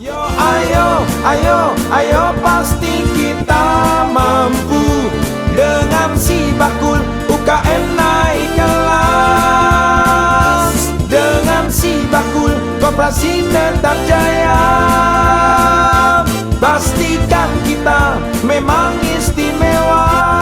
Yo ayo, ayo, ayo pasti kita mampu. Dengan si bakul UKM naik kelas. Dengan si bakul koperasi tetap jaya. Pastikan kita memang istimewa.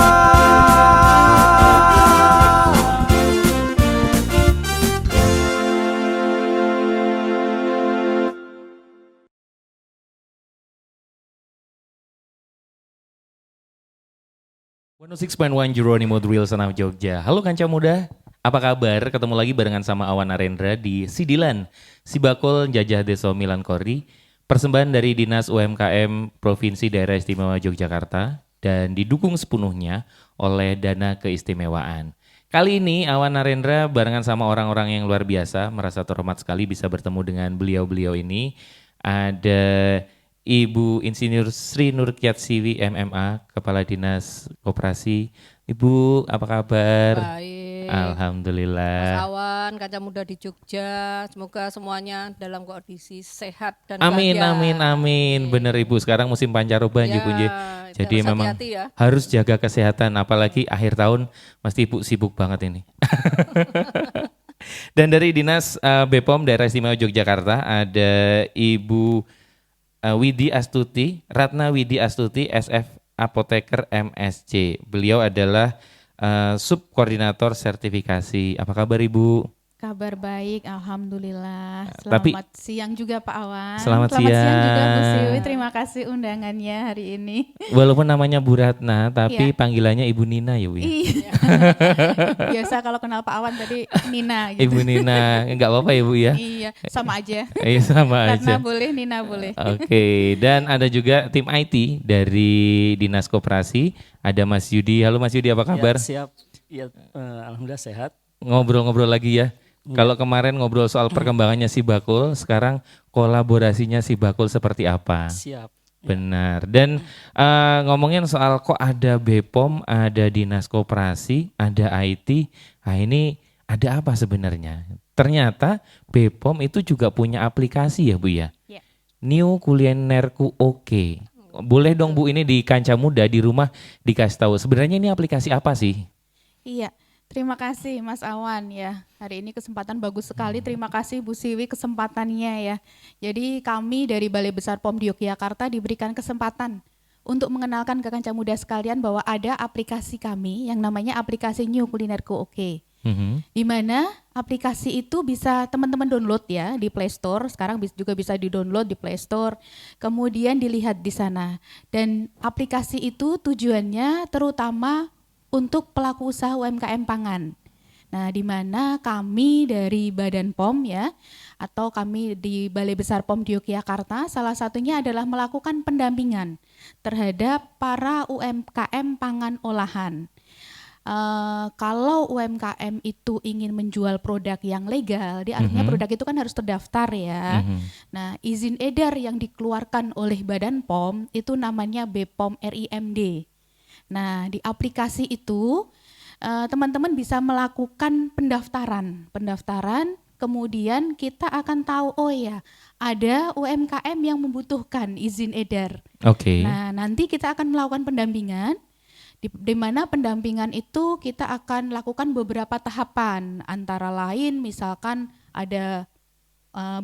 One 6.1 Jeronimo Drill Senam Jogja. Halo kanca muda, apa kabar? Ketemu lagi barengan sama Awan Narendra di Sidilan, Sibakul Jajah Deso Milan Kori. Persembahan dari Dinas UMKM Provinsi Daerah Istimewa Yogyakarta dan didukung sepenuhnya oleh dana keistimewaan. Kali ini Awan Narendra barengan sama orang-orang yang luar biasa, merasa terhormat sekali bisa bertemu dengan beliau-beliau ini. Ada Ibu Insinyur Sri Nurkiatsiwi MMA, Kepala Dinas Koperasi. Ibu, apa kabar? Baik. Alhamdulillah. Mas Awan, kaca muda di Jogja, semoga semuanya dalam kondisi sehat dan Amin, bahagia. amin, amin. Bener Ibu, sekarang musim pancaroba Ya, Ibu. Jadi harus memang hati-hati ya. harus jaga kesehatan, apalagi akhir tahun pasti Ibu sibuk banget ini. Dan dari Dinas BPOM Daerah Istimewa Yogyakarta ada Ibu Widi Astuti, Ratna Widi Astuti, SF Apoteker MSC. Beliau adalah subkoordinator sertifikasi. Apa kabar Ibu? Kabar baik, alhamdulillah. Tapi- Selamat siang juga Pak Awan. Selamat siang juga Bu siang. Siwi. Terima kasih undangannya hari ini. Walaupun namanya Bu Ratna, tapi Iya. panggilannya Ibu Nina ya Bu ya? Iya. Biasa kalau kenal Pak Awan tadi Nina gitu. Ibu Nina, enggak apa-apa ya Bu ya? Iya, sama aja. Iya sama aja. Karena boleh, Nina boleh. Oke, dan ada juga tim IT dari Dinas Koperasi. Ada Mas Yudi. Halo Mas Yudi, apa kabar? Ya, siap. Ya, alhamdulillah sehat. Ngobrol-ngobrol lagi ya. Kalau kemarin ngobrol soal perkembangannya si Bakul, sekarang kolaborasinya si Bakul seperti apa? Siap. Benar. Dan ngomongin soal kok ada BPOM, ada Dinas Koperasi, ada IT. Nah ini ada apa sebenarnya? Ternyata BPOM itu juga punya aplikasi ya Bu ya? Ya. New Kulinerku Oke. Boleh dong Bu ini di Kanca Muda di rumah dikasih tahu. Sebenarnya ini aplikasi apa sih? Iya. Terima kasih Mas Awan ya. Hari ini kesempatan bagus sekali. Terima kasih Bu Siwi kesempatannya ya. Jadi kami dari Balai Besar POM di Yogyakarta diberikan kesempatan untuk mengenalkan ke kanca muda sekalian bahwa ada aplikasi kami yang namanya aplikasi New Kulinerku Oke. Di mana aplikasi itu bisa teman-teman download ya di Play Store. Sekarang juga bisa di-download di Play Store. Kemudian dilihat di sana. Dan aplikasi itu tujuannya terutama untuk pelaku usaha UMKM pangan. Nah, di mana kami dari Badan POM ya, atau kami di Balai Besar POM di Yogyakarta, salah satunya adalah melakukan pendampingan terhadap para UMKM pangan olahan. Kalau UMKM itu ingin menjual produk yang legal, artinya produk itu kan harus terdaftar ya. Nah, izin edar yang dikeluarkan oleh Badan POM itu namanya BPOM RIMD. Nah, di aplikasi itu teman-teman bisa melakukan pendaftaran, kemudian kita akan tahu oh ya ada UMKM yang membutuhkan izin edar. Oke. Nah, nanti kita akan melakukan pendampingan, di mana pendampingan itu kita akan lakukan beberapa tahapan, antara lain misalkan ada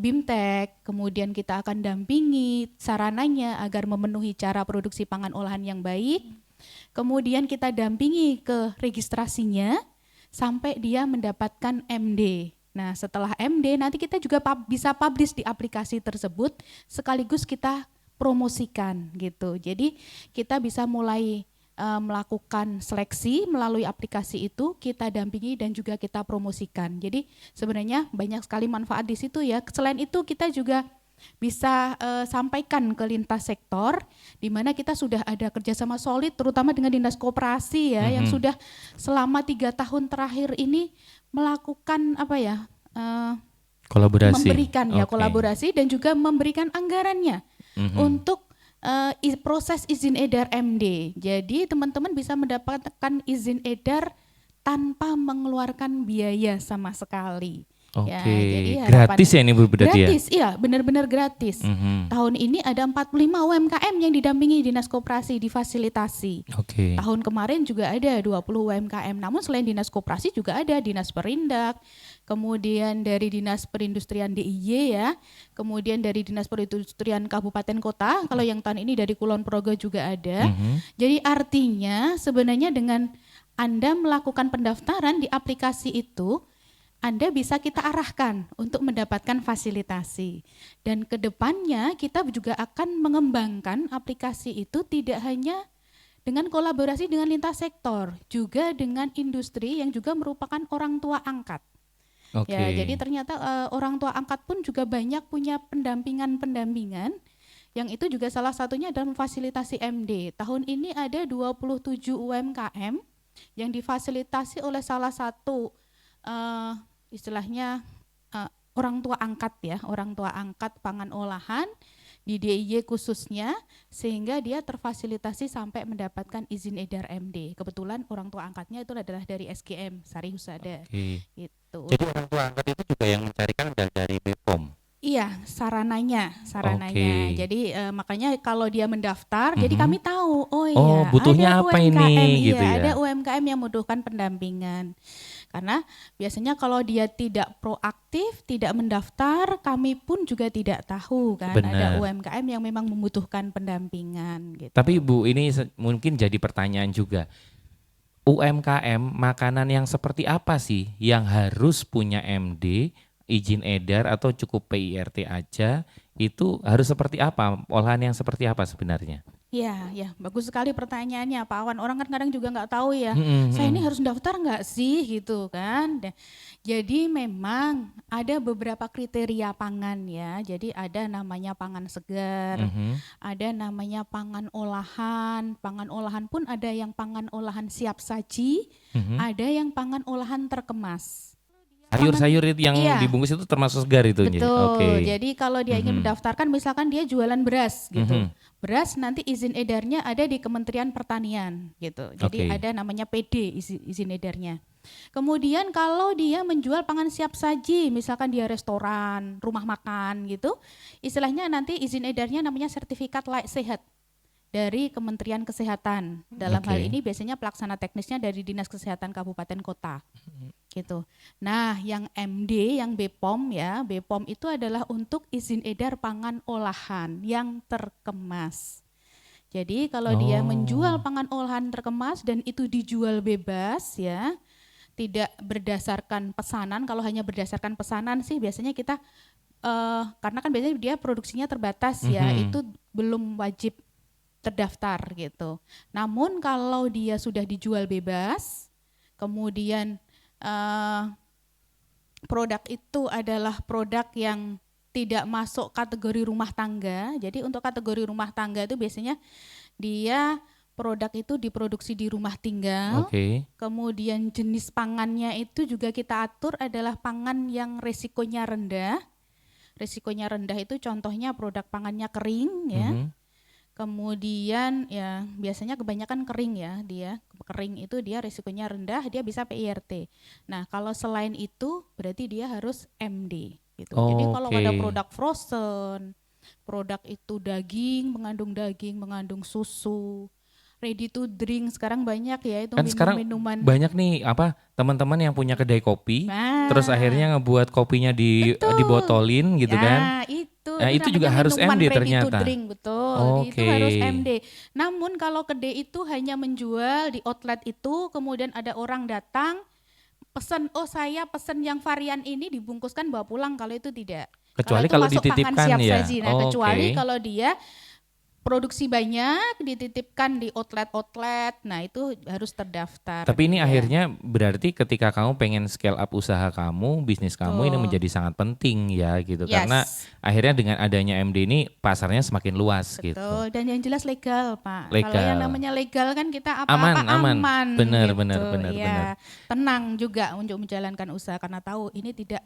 BIMTEK, kemudian kita akan dampingi sarananya agar memenuhi cara produksi pangan olahan yang baik. Kemudian kita dampingi ke registrasinya sampai dia mendapatkan MD. Nah, setelah MD nanti kita juga bisa publish di aplikasi tersebut sekaligus kita promosikan gitu. Jadi kita bisa mulai melakukan seleksi melalui aplikasi itu, kita dampingi dan juga kita promosikan. Jadi sebenarnya banyak sekali manfaat di situ ya. Selain itu kita juga bisa sampaikan ke lintas sektor, di mana kita sudah ada kerjasama solid terutama dengan Dinas Koperasi ya, yang sudah selama 3 tahun terakhir ini melakukan apa ya, Kolaborasi. memberikan ya Oke. kolaborasi dan juga memberikan anggarannya untuk proses izin edar MD. Jadi teman-teman bisa mendapatkan izin edar tanpa mengeluarkan biaya sama sekali. Oke, jadi gratis ya ini Bu berarti ya? gratis, iya benar-benar gratis. Mhm. Tahun ini ada 45 UMKM yang didampingi Dinas Koperasi difasilitasi. Oke. Tahun kemarin juga ada 20 UMKM, namun selain Dinas Koperasi juga ada Dinas Perindak, kemudian dari Dinas Perindustrian DIY ya, kemudian dari Dinas Perindustrian Kabupaten Kota, kalau yang tahun ini dari Kulon Progo juga ada. Jadi artinya sebenarnya dengan Anda melakukan pendaftaran di aplikasi itu, Anda bisa kita arahkan untuk mendapatkan fasilitasi. Dan kedepannya kita juga akan mengembangkan aplikasi itu tidak hanya dengan kolaborasi dengan lintas sektor, juga dengan industri yang juga merupakan orang tua angkat. Oke. Ya, jadi ternyata orang tua angkat pun juga banyak punya pendampingan yang itu juga salah satunya adalah memfasilitasi MD. Tahun ini ada 27 UMKM yang difasilitasi oleh salah satu istilahnya orang tua angkat ya, orang tua angkat pangan olahan di DIY khususnya, sehingga dia terfasilitasi sampai mendapatkan izin edar MD. Kebetulan orang tua angkatnya itu adalah dari SGM Sari Husada. Oke. Gitu. Jadi orang tua angkat itu juga yang mencarikan dari BPOM. Iya, sarananya. Oke. Jadi makanya kalau dia mendaftar, jadi kami tahu, oh iya, Oh, butuhnya ada apa UMKM, ini, iya, gitu ya. ada UMKM yang membutuhkan pendampingan. Karena biasanya kalau dia tidak proaktif, tidak mendaftar, kami pun juga tidak tahu kan ada Benar. UMKM yang memang membutuhkan pendampingan gitu. Tapi Bu, ini mungkin jadi pertanyaan juga. UMKM makanan yang seperti apa sih yang harus punya MD, izin edar atau cukup PIRT aja? Itu harus seperti apa? Olahan yang seperti apa sebenarnya? Ya, bagus sekali pertanyaannya Pak Awan. Orang kan kadang juga nggak tahu ya, Mm-mm. saya ini harus daftar nggak sih gitu kan. Jadi memang ada beberapa kriteria pangan ya. Jadi ada namanya pangan segar, Mhm. ada namanya pangan olahan. Pangan olahan pun ada yang pangan olahan siap saji, ada yang pangan olahan terkemas. Sayur-sayur itu yang Iya. dibungkus itu termasuk segar itu. Betul. Oke. Jadi kalau dia ingin mendaftarkan, misalkan dia jualan beras gitu. Mhm. Beras nanti izin edarnya ada di Kementerian Pertanian gitu. Jadi Oke. ada namanya PD izin edarnya. Kemudian kalau dia menjual pangan siap saji, misalkan dia restoran, rumah makan gitu, istilahnya nanti izin edarnya namanya sertifikat layak sehat dari Kementerian Kesehatan. Dalam hal Oke. ini biasanya pelaksana teknisnya dari Dinas Kesehatan Kabupaten Kota. Gitu. Nah, yang MD, yang BPOM ya, BPOM itu adalah untuk izin edar pangan olahan yang terkemas. Jadi kalau dia menjual pangan olahan terkemas dan itu dijual bebas ya, tidak berdasarkan pesanan. Kalau hanya berdasarkan pesanan sih biasanya kita karena kan biasanya dia produksinya terbatas ya, itu belum wajib terdaftar gitu. Namun kalau dia sudah dijual bebas, kemudian produk itu adalah produk yang tidak masuk kategori rumah tangga. Jadi untuk kategori rumah tangga itu biasanya dia produk itu diproduksi di rumah tinggal. Oke. Kemudian jenis pangannya itu juga kita atur adalah pangan yang resikonya rendah. Resikonya rendah itu contohnya produk pangannya kering ya. Kemudian ya biasanya kebanyakan kering ya dia. Kering itu dia risikonya rendah, dia bisa PIRT. Nah, kalau selain itu berarti dia harus MD gitu. Jadi kalau ada Oke. produk frozen, produk itu daging, mengandung susu, ready to drink sekarang banyak ya itu Kan sekarang minuman. banyak nih teman-teman yang punya kedai kopi, Nah, terus akhirnya ngebuat kopinya dibotolin gitu kan. Ya, Nah, itu juga namanya harus minuman MD ready ternyata. to drink, betul. Itu Oke. harus MD. Namun kalau kedai itu hanya menjual di outlet itu, kemudian ada orang datang pesan, oh saya pesan yang varian ini dibungkuskan bawa pulang, kalau itu tidak. Kecuali itu kalau masuk pangan dititipkan siap ya. saji. Nah, Oh, kecuali oke. kalau dia produksi banyak dititipkan di outlet, nah itu harus terdaftar. Tapi ini Ya. akhirnya berarti ketika kamu pengen scale up usaha kamu, bisnis kamu ini Betul. menjadi sangat penting ya gitu. Yes. Karena akhirnya dengan adanya MD ini pasarnya semakin luas gitu. Betul, dan yang jelas legal, Pak. Kalau Legal. yang namanya legal kan kita apa-apa Aman. aman. Benar, gitu. benar. Ya, tenang juga untuk menjalankan usaha karena tahu ini tidak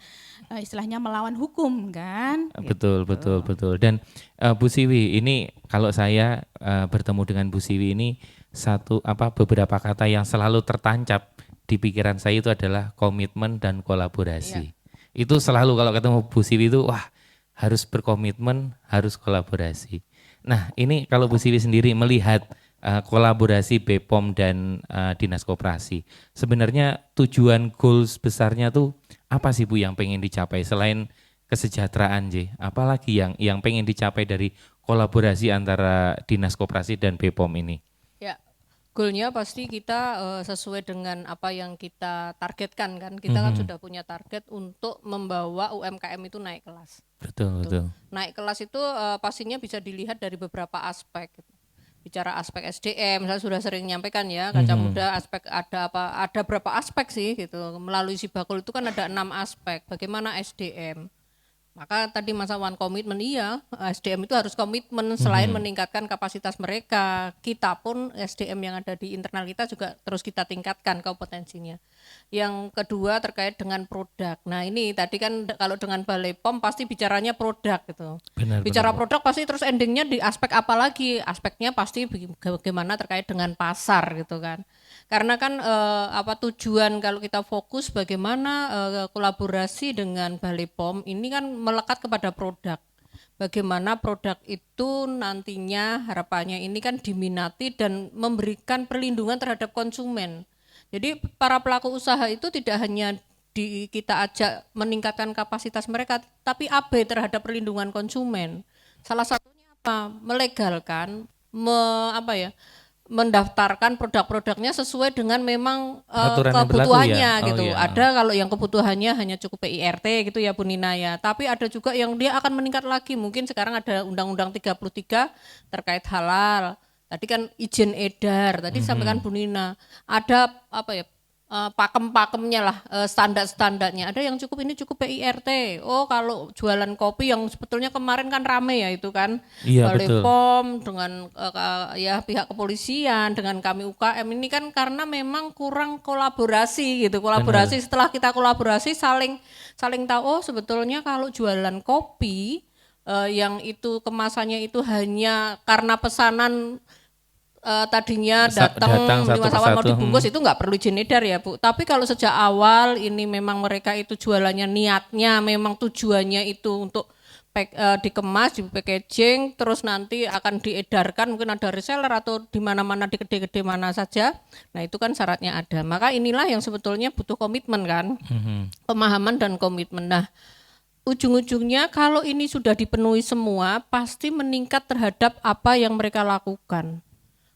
istilahnya melawan hukum kan. Betul. Dan Bu Siwi, ini kalau saya bertemu dengan Bu Siwi ini beberapa kata yang selalu tertancap di pikiran saya itu adalah komitmen dan kolaborasi. Itu selalu kalau ketemu Bu Siwi itu wah harus berkomitmen, harus kolaborasi. Nah ini kalau Bu Siwi sendiri melihat kolaborasi BPOM dan Dinas Koperasi, sebenarnya tujuan goals besarnya tuh apa sih Bu yang pengen dicapai selain kesejahteraan J? Apalagi yang pengen dicapai dari kolaborasi antara Dinas Koperasi dan BPOM ini? Ya, goalnya pasti kita sesuai dengan apa yang kita targetkan kan. Kita kan sudah punya target untuk membawa UMKM itu naik kelas. Betul. Naik kelas itu pastinya bisa dilihat dari beberapa aspek. Bicara aspek SDM, saya sudah sering menyampaikan ya, Kaca Muda aspek ada berapa aspek sih gitu. Melalui Sibakul itu kan ada 6 aspek. Bagaimana SDM? Maka tadi Mas Awan komitmen, iya SDM itu harus komitmen selain meningkatkan kapasitas mereka, kita pun SDM yang ada di internal kita juga terus kita tingkatkan kompetensinya. Yang kedua terkait dengan produk. Nah ini tadi kan kalau dengan Balai POM pasti bicaranya produk gitu. Bicara produk pasti terus endingnya di aspek apa lagi? Aspeknya pasti bagaimana terkait dengan pasar gitu kan. Karena kan tujuan kalau kita fokus bagaimana kolaborasi dengan Balai POM ini kan melekat kepada produk. Bagaimana produk itu nantinya harapannya ini kan diminati dan memberikan perlindungan terhadap konsumen. Jadi para pelaku usaha itu tidak hanya kita ajak meningkatkan kapasitas mereka, tapi AB terhadap perlindungan konsumen. Salah satunya apa? Melegalkan, mendaftarkan produk-produknya sesuai dengan memang kebutuhannya ya? gitu. Iya. Ada kalau yang kebutuhannya hanya cukup PIRT gitu ya Bu Nina ya. Tapi ada juga yang dia akan meningkat lagi. Mungkin sekarang ada Undang-Undang 33 terkait halal. Tadi kan izin edar. Tadi sampaikan Bu Nina. Ada pakem-pakemnya lah, standar-standarnya. Ada yang cukup ini cukup PIRT. Oh kalau jualan kopi yang sebetulnya kemarin kan rame ya itu kan. Iya, Balai betul. POM dengan pihak kepolisian, dengan kami UKM ini kan karena memang kurang kolaborasi gitu. Kolaborasi setelah kita kolaborasi saling tahu oh sebetulnya kalau jualan kopi yang itu kemasannya itu hanya karena pesanan tadinya datang di Mas Awan mau dibungkus itu nggak perlu izin edar ya Bu. Tapi kalau sejak awal ini memang mereka itu jualannya niatnya memang tujuannya itu untuk dikemas, di packaging, terus nanti akan diedarkan mungkin ada reseller atau di mana-mana di gede-gede mana saja. Nah itu kan syaratnya ada. Maka inilah yang sebetulnya butuh komitmen kan, pemahaman dan komitmen. Nah ujung-ujungnya kalau ini sudah dipenuhi semua pasti meningkat terhadap apa yang mereka lakukan.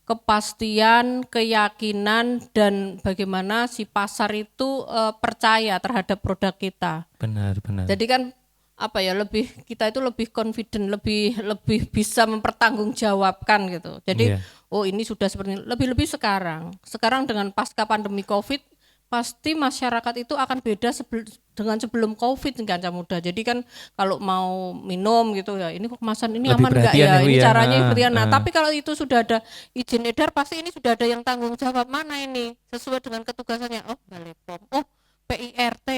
Kepastian, keyakinan, dan bagaimana si pasar itu percaya terhadap produk kita. Benar. Jadi kan kita itu lebih confident, lebih bisa mempertanggungjawabkan gitu. Jadi oh ini sudah seperti ini. Lebih-lebih sekarang dengan pasca pandemi Covid pasti masyarakat itu akan beda dengan sebelum Covid kan Kaca Muda. Jadi kan kalau mau minum gitu ya, ini kemasan ini lebih aman enggak ya? Ini ya. caranya seperti apa? Nah, tapi kalau itu sudah ada izin edar pasti ini sudah ada yang tanggung jawab mana ini sesuai dengan ketugasannya. Oh, Balai POM. Oh, PIRT.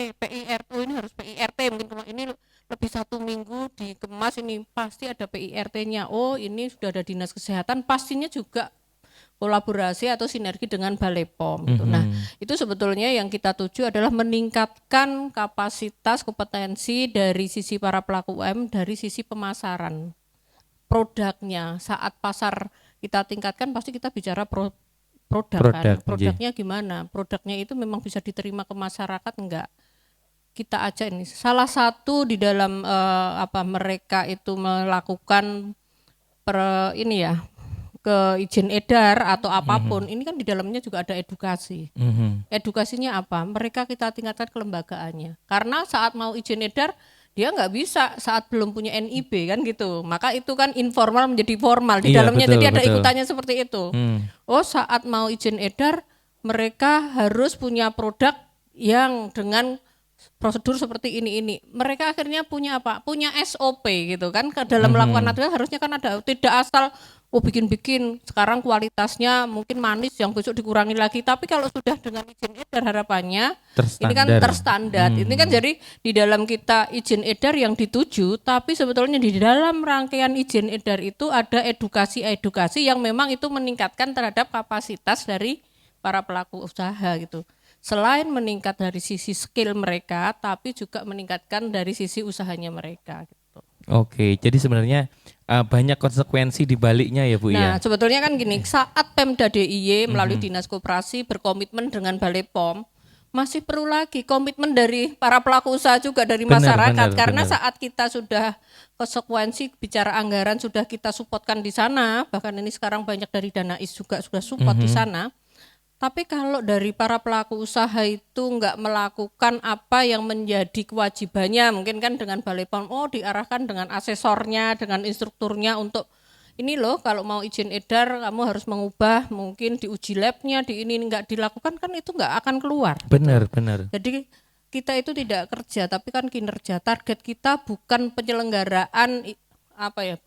Oh ini harus PIRT mungkin ini lebih 1 minggu dikemas ini pasti ada PIRT-nya. Oh, ini sudah ada Dinas Kesehatan pastinya juga kolaborasi atau sinergi dengan Balai POM gitu. Nah, itu sebetulnya yang kita tuju adalah meningkatkan kapasitas kompetensi dari sisi para pelaku UMKM dari sisi pemasaran produknya. Saat pasar kita tingkatkan pasti kita bicara produk kan. Produknya gimana? Produknya itu memang bisa diterima ke masyarakat enggak? Kita aja ini salah satu di dalam mereka itu melakukan ke izin edar atau apapun, ini kan di dalamnya juga ada edukasi. Edukasinya apa? Mereka kita tingkatkan kelembagaannya. Karena saat mau izin edar, dia nggak bisa saat belum punya NIB kan gitu. Maka itu kan informal menjadi formal di dalamnya. Betul, jadi ada betul. ikutannya seperti itu. Oh saat mau izin edar, mereka harus punya produk yang dengan prosedur seperti ini. Mereka akhirnya punya apa? Punya SOP gitu kan. Dalam melakukan aturan harusnya kan ada, tidak asal bikin-bikin sekarang kualitasnya mungkin manis yang besok dikurangi lagi. Tapi kalau sudah dengan izin edar harapannya ini kan terstandar. Ini kan jadi di dalam kita izin edar yang dituju, tapi sebetulnya di dalam rangkaian izin edar itu ada edukasi yang memang itu meningkatkan terhadap kapasitas dari para pelaku usaha gitu. selain meningkat dari sisi skill mereka, tapi juga meningkatkan dari sisi usahanya mereka. Gitu. Oke, jadi sebenarnya banyak konsekuensi di baliknya ya Bu Nah, ya. sebetulnya kan gini, saat Pemda DIY melalui Dinas Koperasi berkomitmen dengan Balai POM, masih perlu lagi komitmen dari para pelaku usaha juga dari Benar, masyarakat, benar, karena benar. saat kita sudah konsekuensi bicara anggaran sudah kita supportkan di sana, bahkan ini sekarang banyak dari Danais juga sudah support di sana. Tapi kalau dari para pelaku usaha itu nggak melakukan apa yang menjadi kewajibannya, mungkin kan dengan Balai POM, diarahkan dengan asesornya, dengan instrukturnya untuk ini loh kalau mau izin edar kamu harus mengubah, mungkin di uji labnya, di ini nggak dilakukan kan itu nggak akan keluar. Benar, benar. Jadi kita itu tidak kerja tapi kan kinerja. Target kita bukan penyelenggaraan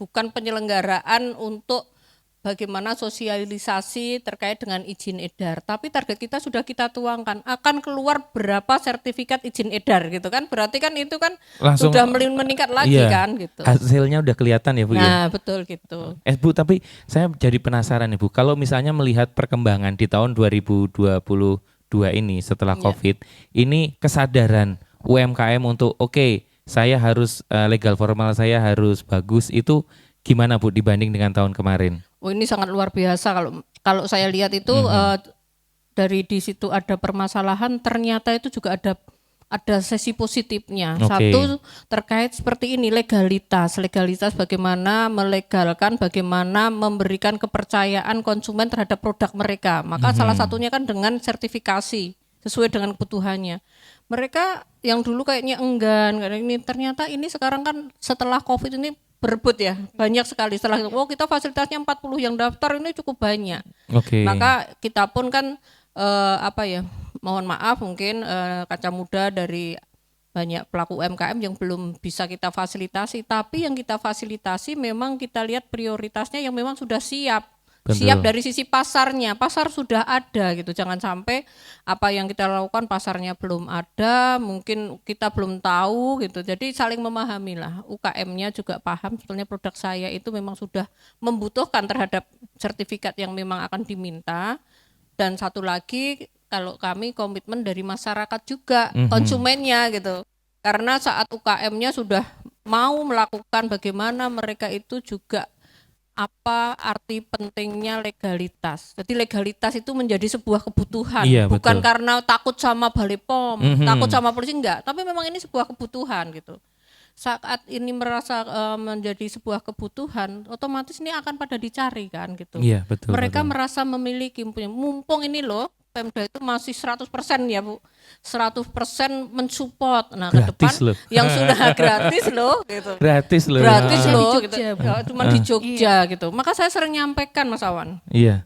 bukan penyelenggaraan untuk bagaimana sosialisasi terkait dengan izin edar, tapi target kita sudah kita tuangkan akan keluar berapa sertifikat izin edar gitu kan, berarti kan itu kan Langsung, sudah meningkat lagi iya, kan gitu. hasilnya udah kelihatan ya Bu ya. Nah betul gitu. Bu, tapi saya jadi penasaran nih Bu, kalau misalnya melihat perkembangan di tahun 2022 ini setelah Iya. COVID, ini kesadaran UMKM untuk saya harus legal formal saya harus bagus, itu gimana Bu dibanding dengan tahun kemarin? Oh ini sangat luar biasa kalau saya lihat itu dari di situ ada permasalahan, ternyata itu juga ada sesi positifnya. Oke. Satu terkait seperti ini legalitas bagaimana melegalkan, bagaimana memberikan kepercayaan konsumen terhadap produk mereka. Maka salah satunya kan dengan sertifikasi sesuai dengan kebutuhannya. Mereka yang dulu kayaknya enggan, ini ternyata ini sekarang kan setelah COVID ini berebut ya, banyak sekali. Setelah kita fasilitasnya 40 yang daftar ini cukup banyak. Oke. Maka kita pun kan mohon maaf mungkin kaca muda dari banyak pelaku UMKM yang belum bisa kita fasilitasi, tapi yang kita fasilitasi memang kita lihat prioritasnya yang memang sudah siap. Betul. Siap dari sisi pasarnya, pasar sudah ada gitu. Jangan sampai apa yang kita lakukan pasarnya belum ada, mungkin kita belum tahu gitu. Jadi saling memahami lah. UKM-nya juga paham sebetulnya produk saya itu memang sudah membutuhkan terhadap sertifikat yang memang akan diminta. Dan satu lagi kalau kami komitmen dari masyarakat juga, konsumennya gitu. Karena saat UKM-nya sudah mau melakukan bagaimana mereka itu juga apa arti pentingnya legalitas. Jadi legalitas itu menjadi sebuah kebutuhan, Iya, bukan betul. karena takut sama Balai POM, takut sama polisi enggak, tapi memang ini sebuah kebutuhan gitu. Saat ini merasa menjadi sebuah kebutuhan, otomatis ini akan pada dicari kan gitu. Iya, betul. Mereka betul. merasa memiliki, mumpung ini loh Pemda itu masih 100% ya Bu, 100% mensupport. Nah ke depan Gratis loh. yang sudah gratis loh gitu. Gratis loh. Gratis Ah. loh Di gitu. Jogja, Bu. Ya, cuma di Jogja gitu. Maka saya sering nyampaikan Mas Awan, Iya.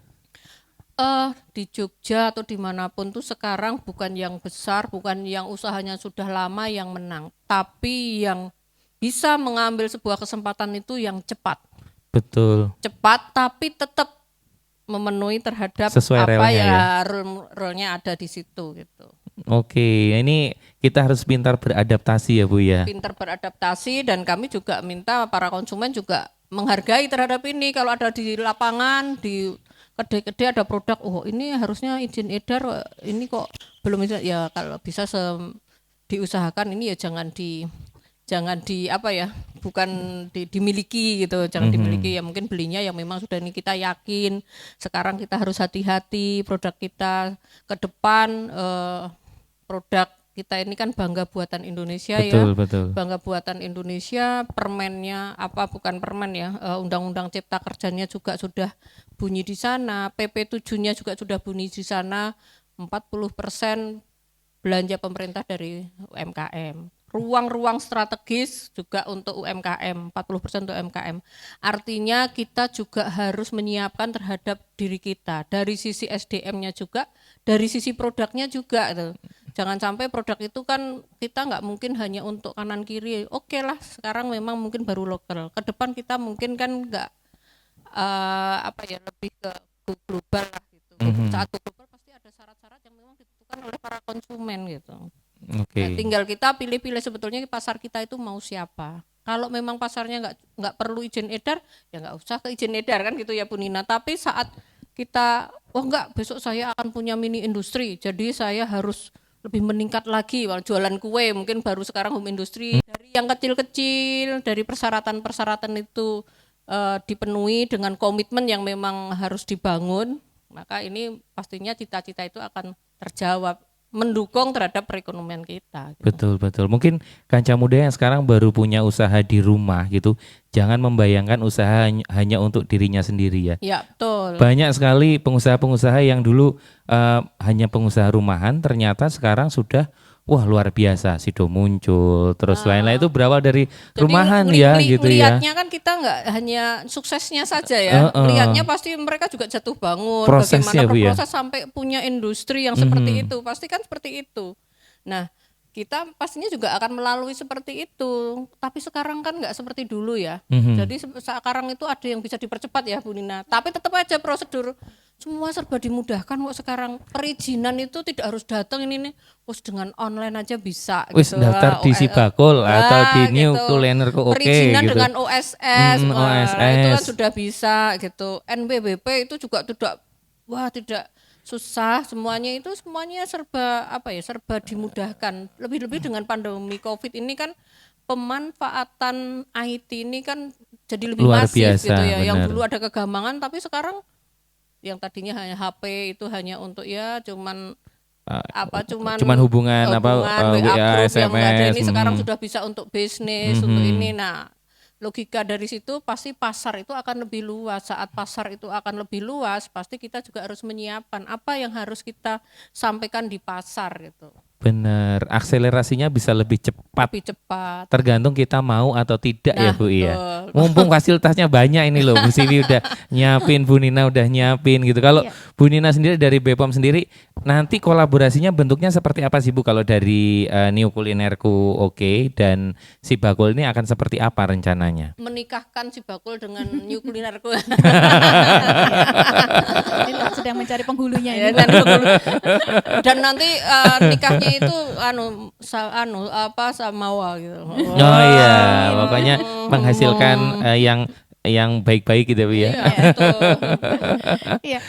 di Jogja atau dimanapun tuh sekarang bukan yang besar, bukan yang usahanya sudah lama yang menang, tapi yang bisa mengambil sebuah kesempatan itu yang cepat. Betul. Cepat tapi tetap memenuhi terhadap Sesuai apa relnya ya. role-nya ada di situ gitu. Oke, ini kita harus pintar beradaptasi ya Bu ya. Pintar beradaptasi, dan kami juga minta para konsumen juga menghargai terhadap ini. Kalau ada di lapangan, di kedai-kedai ada produk, ini harusnya izin edar, ini kok belum izin, ya kalau bisa diusahakan ini ya jangan di bukan dimiliki gitu, jangan dimiliki, ya mungkin belinya yang memang sudah ini kita yakin. Sekarang kita harus hati-hati produk kita ke depan, produk kita ini kan bangga buatan Indonesia. Betul, ya. betul. Bangga buatan Indonesia, permennya bukan permen ya, Undang-Undang Cipta Kerjanya juga sudah bunyi di sana, PP 7-nya juga sudah bunyi di sana, 40% belanja pemerintah dari UMKM. Ruang-ruang strategis juga untuk UMKM, 40% untuk UMKM. Artinya kita juga harus menyiapkan terhadap diri kita, dari sisi SDM-nya juga, dari sisi produknya juga. Gitu. Jangan sampai produk itu kan kita nggak mungkin hanya untuk kanan kiri. Oke lah, sekarang memang mungkin baru lokal. Ke depan kita mungkin kan nggak lebih ke global lah gitu. Saat global pasti ada syarat-syarat yang memang ditentukan oleh para konsumen gitu. Oke. Nah, tinggal kita pilih-pilih sebetulnya pasar kita itu mau siapa. Kalau memang pasarnya nggak perlu izin edar, ya nggak usah ke izin edar kan gitu ya Bu Nina. Tapi saat kita, oh enggak, besok saya akan punya mini industri, jadi saya harus lebih meningkat lagi. Kalau jualan kue mungkin baru sekarang home industry, dari yang kecil-kecil, dari persyaratan-persyaratan itu dipenuhi dengan komitmen yang memang harus dibangun, maka ini pastinya cita-cita itu akan terjawab, mendukung terhadap perekonomian kita. Betul, betul. Mungkin kanca muda yang sekarang baru punya usaha di rumah gitu, jangan membayangkan usaha hanya untuk dirinya sendiri ya. Ya, betul. Banyak sekali pengusaha-pengusaha yang dulu hanya pengusaha rumahan, ternyata sekarang sudah wah luar biasa, Sido muncul, terus lain-lain itu berawal dari Jadi rumahan ya gitu ya. Lihatnya kan kita nggak hanya suksesnya saja ya, lihatnya pasti mereka juga jatuh bangun, Prosesnya, bagaimana Bu, ya. berproses sampai punya industri yang seperti itu, pasti kan seperti itu. Nah, kita pastinya juga akan melalui seperti itu, tapi sekarang kan nggak seperti dulu ya. Jadi sekarang itu ada yang bisa dipercepat ya Bu Nina, tapi tetap aja prosedur semua serba dimudahkan kok sekarang. Perizinan itu tidak harus datang ini nih, dengan online aja bisa. Wis gitu. daftar di Sibakul atau di New Kulinerku, oke Perizinan gitu. dengan OSS, OSS. itu kan sudah bisa gitu. NBBP itu juga tidak susah, semuanya serba dimudahkan. Lebih-lebih dengan pandemi Covid ini kan pemanfaatan IT ini kan jadi lebih Luar masif biasa, gitu ya. Yang benar. dulu ada kegambangan, tapi sekarang yang tadinya hanya HP itu hanya untuk ya cuman hubungan WA WA, group yang nggak ada SMS, ini sekarang sudah bisa untuk bisnis, untuk ini. Nah, logika dari situ pasti pasar itu akan lebih luas. Saat pasar itu akan lebih luas, pasti kita juga harus menyiapkan apa yang harus kita sampaikan di pasar gitu. Bener, akselerasinya bisa lebih cepat. Lebih cepat. Tergantung kita mau atau tidak ya Nah, Bu ya. betul. Mumpung fasilitasnya banyak ini loh, Bu Siwi udah nyiapin, Bu Nina udah nyiapin gitu. Kalau Bu Nina sendiri dari BPOM sendiri, nanti kolaborasinya bentuknya seperti apa sih Bu? Kalau dari New Kulinerku oke, dan Sibakul ini akan seperti apa rencananya? Menikahkan Sibakul dengan New Kulinerku. Kita sedang mencari penghulunya Ya, ini. dan nanti nikahnya itu samawa gitu. Oh iya, pokoknya menghasilkan yang baik-baik gitu Bu ya. Iya, betul. Iya,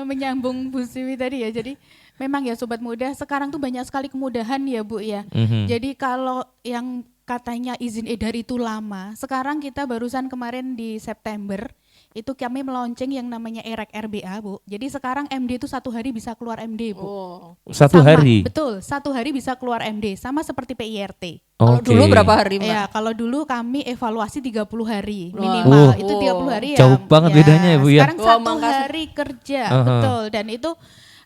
menyambung Bu Siwi tadi ya. Jadi memang ya sobat muda sekarang tuh banyak sekali kemudahan ya Bu ya. Jadi kalau yang katanya izin edar itu lama, sekarang kita barusan kemarin di September itu kami meluncing yang namanya EREK RBA Bu. Jadi sekarang MD itu 1 hari bisa keluar MD Bu. Oh. Satu Sama, hari. Betul, 1 hari bisa keluar MD, sama seperti PIRT. Kalau Oke. dulu berapa hari, Mbak? Ya, kalau dulu kami evaluasi 30 hari Wah. minimal. Wah. Itu 30 hari ya. Jauh banget bedanya ya, Bu, ya. Sekarang Wah, 1 makasih. hari kerja, betul. Dan itu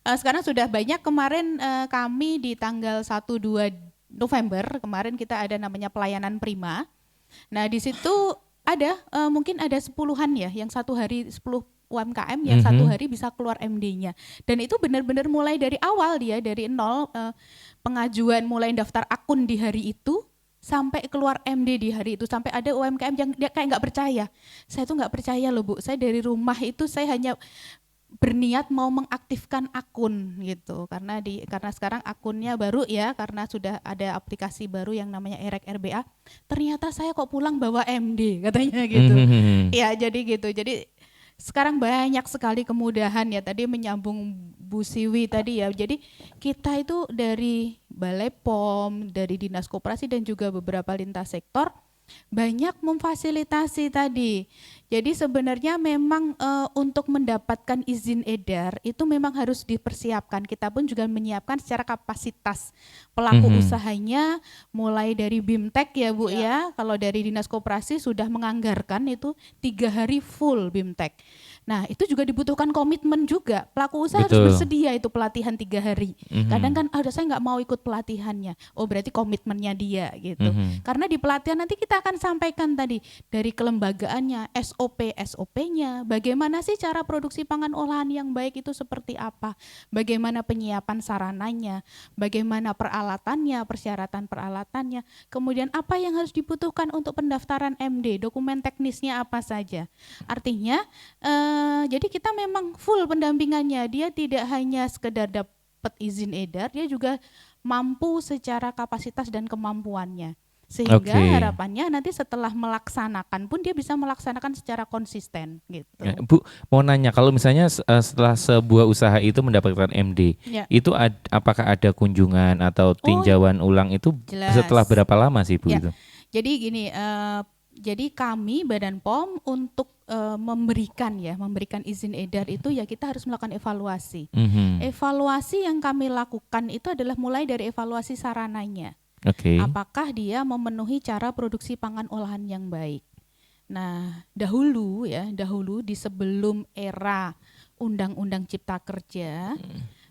sekarang sudah banyak. Kemarin kami di tanggal 1-2 November kemarin kita ada namanya pelayanan prima. Nah, di situ ada mungkin ada 10-an ya yang 1 hari 10 UMKM yang 1 hari bisa keluar MD-nya. Dan itu benar-benar mulai dari awal dia dari nol, pengajuan mulai daftar akun di hari itu sampai keluar MD di hari itu. Sampai ada UMKM yang dia kayak nggak percaya. Saya tuh nggak percaya loh Bu, saya dari rumah itu saya hanya berniat mau mengaktifkan akun gitu, karena sekarang akunnya baru ya, karena sudah ada aplikasi baru yang namanya EREK RBA. Ternyata saya kok pulang bawa MD katanya gitu. Ya jadi gitu. Jadi sekarang banyak sekali kemudahan ya, tadi menyambung Bu Siwi tadi ya. Jadi kita itu dari Balai POM, dari Dinas Koperasi dan juga beberapa lintas sektor banyak memfasilitasi tadi. Jadi sebenarnya memang untuk mendapatkan izin edar itu memang harus dipersiapkan. Kita pun juga menyiapkan secara kapasitas pelaku usahanya, mulai dari BIMTEK ya Bu ya. Kalau dari Dinas Koperasi sudah menganggarkan itu 3 hari full BIMTEK. Nah itu juga dibutuhkan komitmen juga. Pelaku usaha harus bersedia itu pelatihan 3 hari. Kadang kan saya nggak mau ikut pelatihannya. Oh berarti komitmennya dia gitu. Karena di pelatihan nanti kita akan sampaikan tadi dari kelembagaannya, SOP-nya, bagaimana sih cara produksi pangan olahan yang baik itu seperti apa, bagaimana penyiapan sarananya, bagaimana peralatannya, persyaratan peralatannya, kemudian apa yang harus dibutuhkan untuk pendaftaran MD, dokumen teknisnya apa saja. Artinya jadi kita memang full pendampingannya, dia tidak hanya sekedar dapat izin edar, dia juga mampu secara kapasitas dan kemampuannya. Sehingga Oke. harapannya nanti setelah melaksanakan pun dia bisa melaksanakan secara konsisten gitu. Ya, Bu, mau nanya kalau misalnya setelah sebuah usaha itu mendapatkan MD, Ya. itu apakah ada kunjungan atau tinjauan ulang itu Jelas. setelah berapa lama sih Bu Ya. itu? Jadi gini, jadi kami Badan POM untuk memberikan izin edar itu ya kita harus melakukan evaluasi. Mhm. Evaluasi yang kami lakukan itu adalah mulai dari evaluasi sarananya. Oke. Apakah dia memenuhi cara produksi pangan olahan yang baik. Nah, dahulu di sebelum era Undang-Undang Cipta Kerja,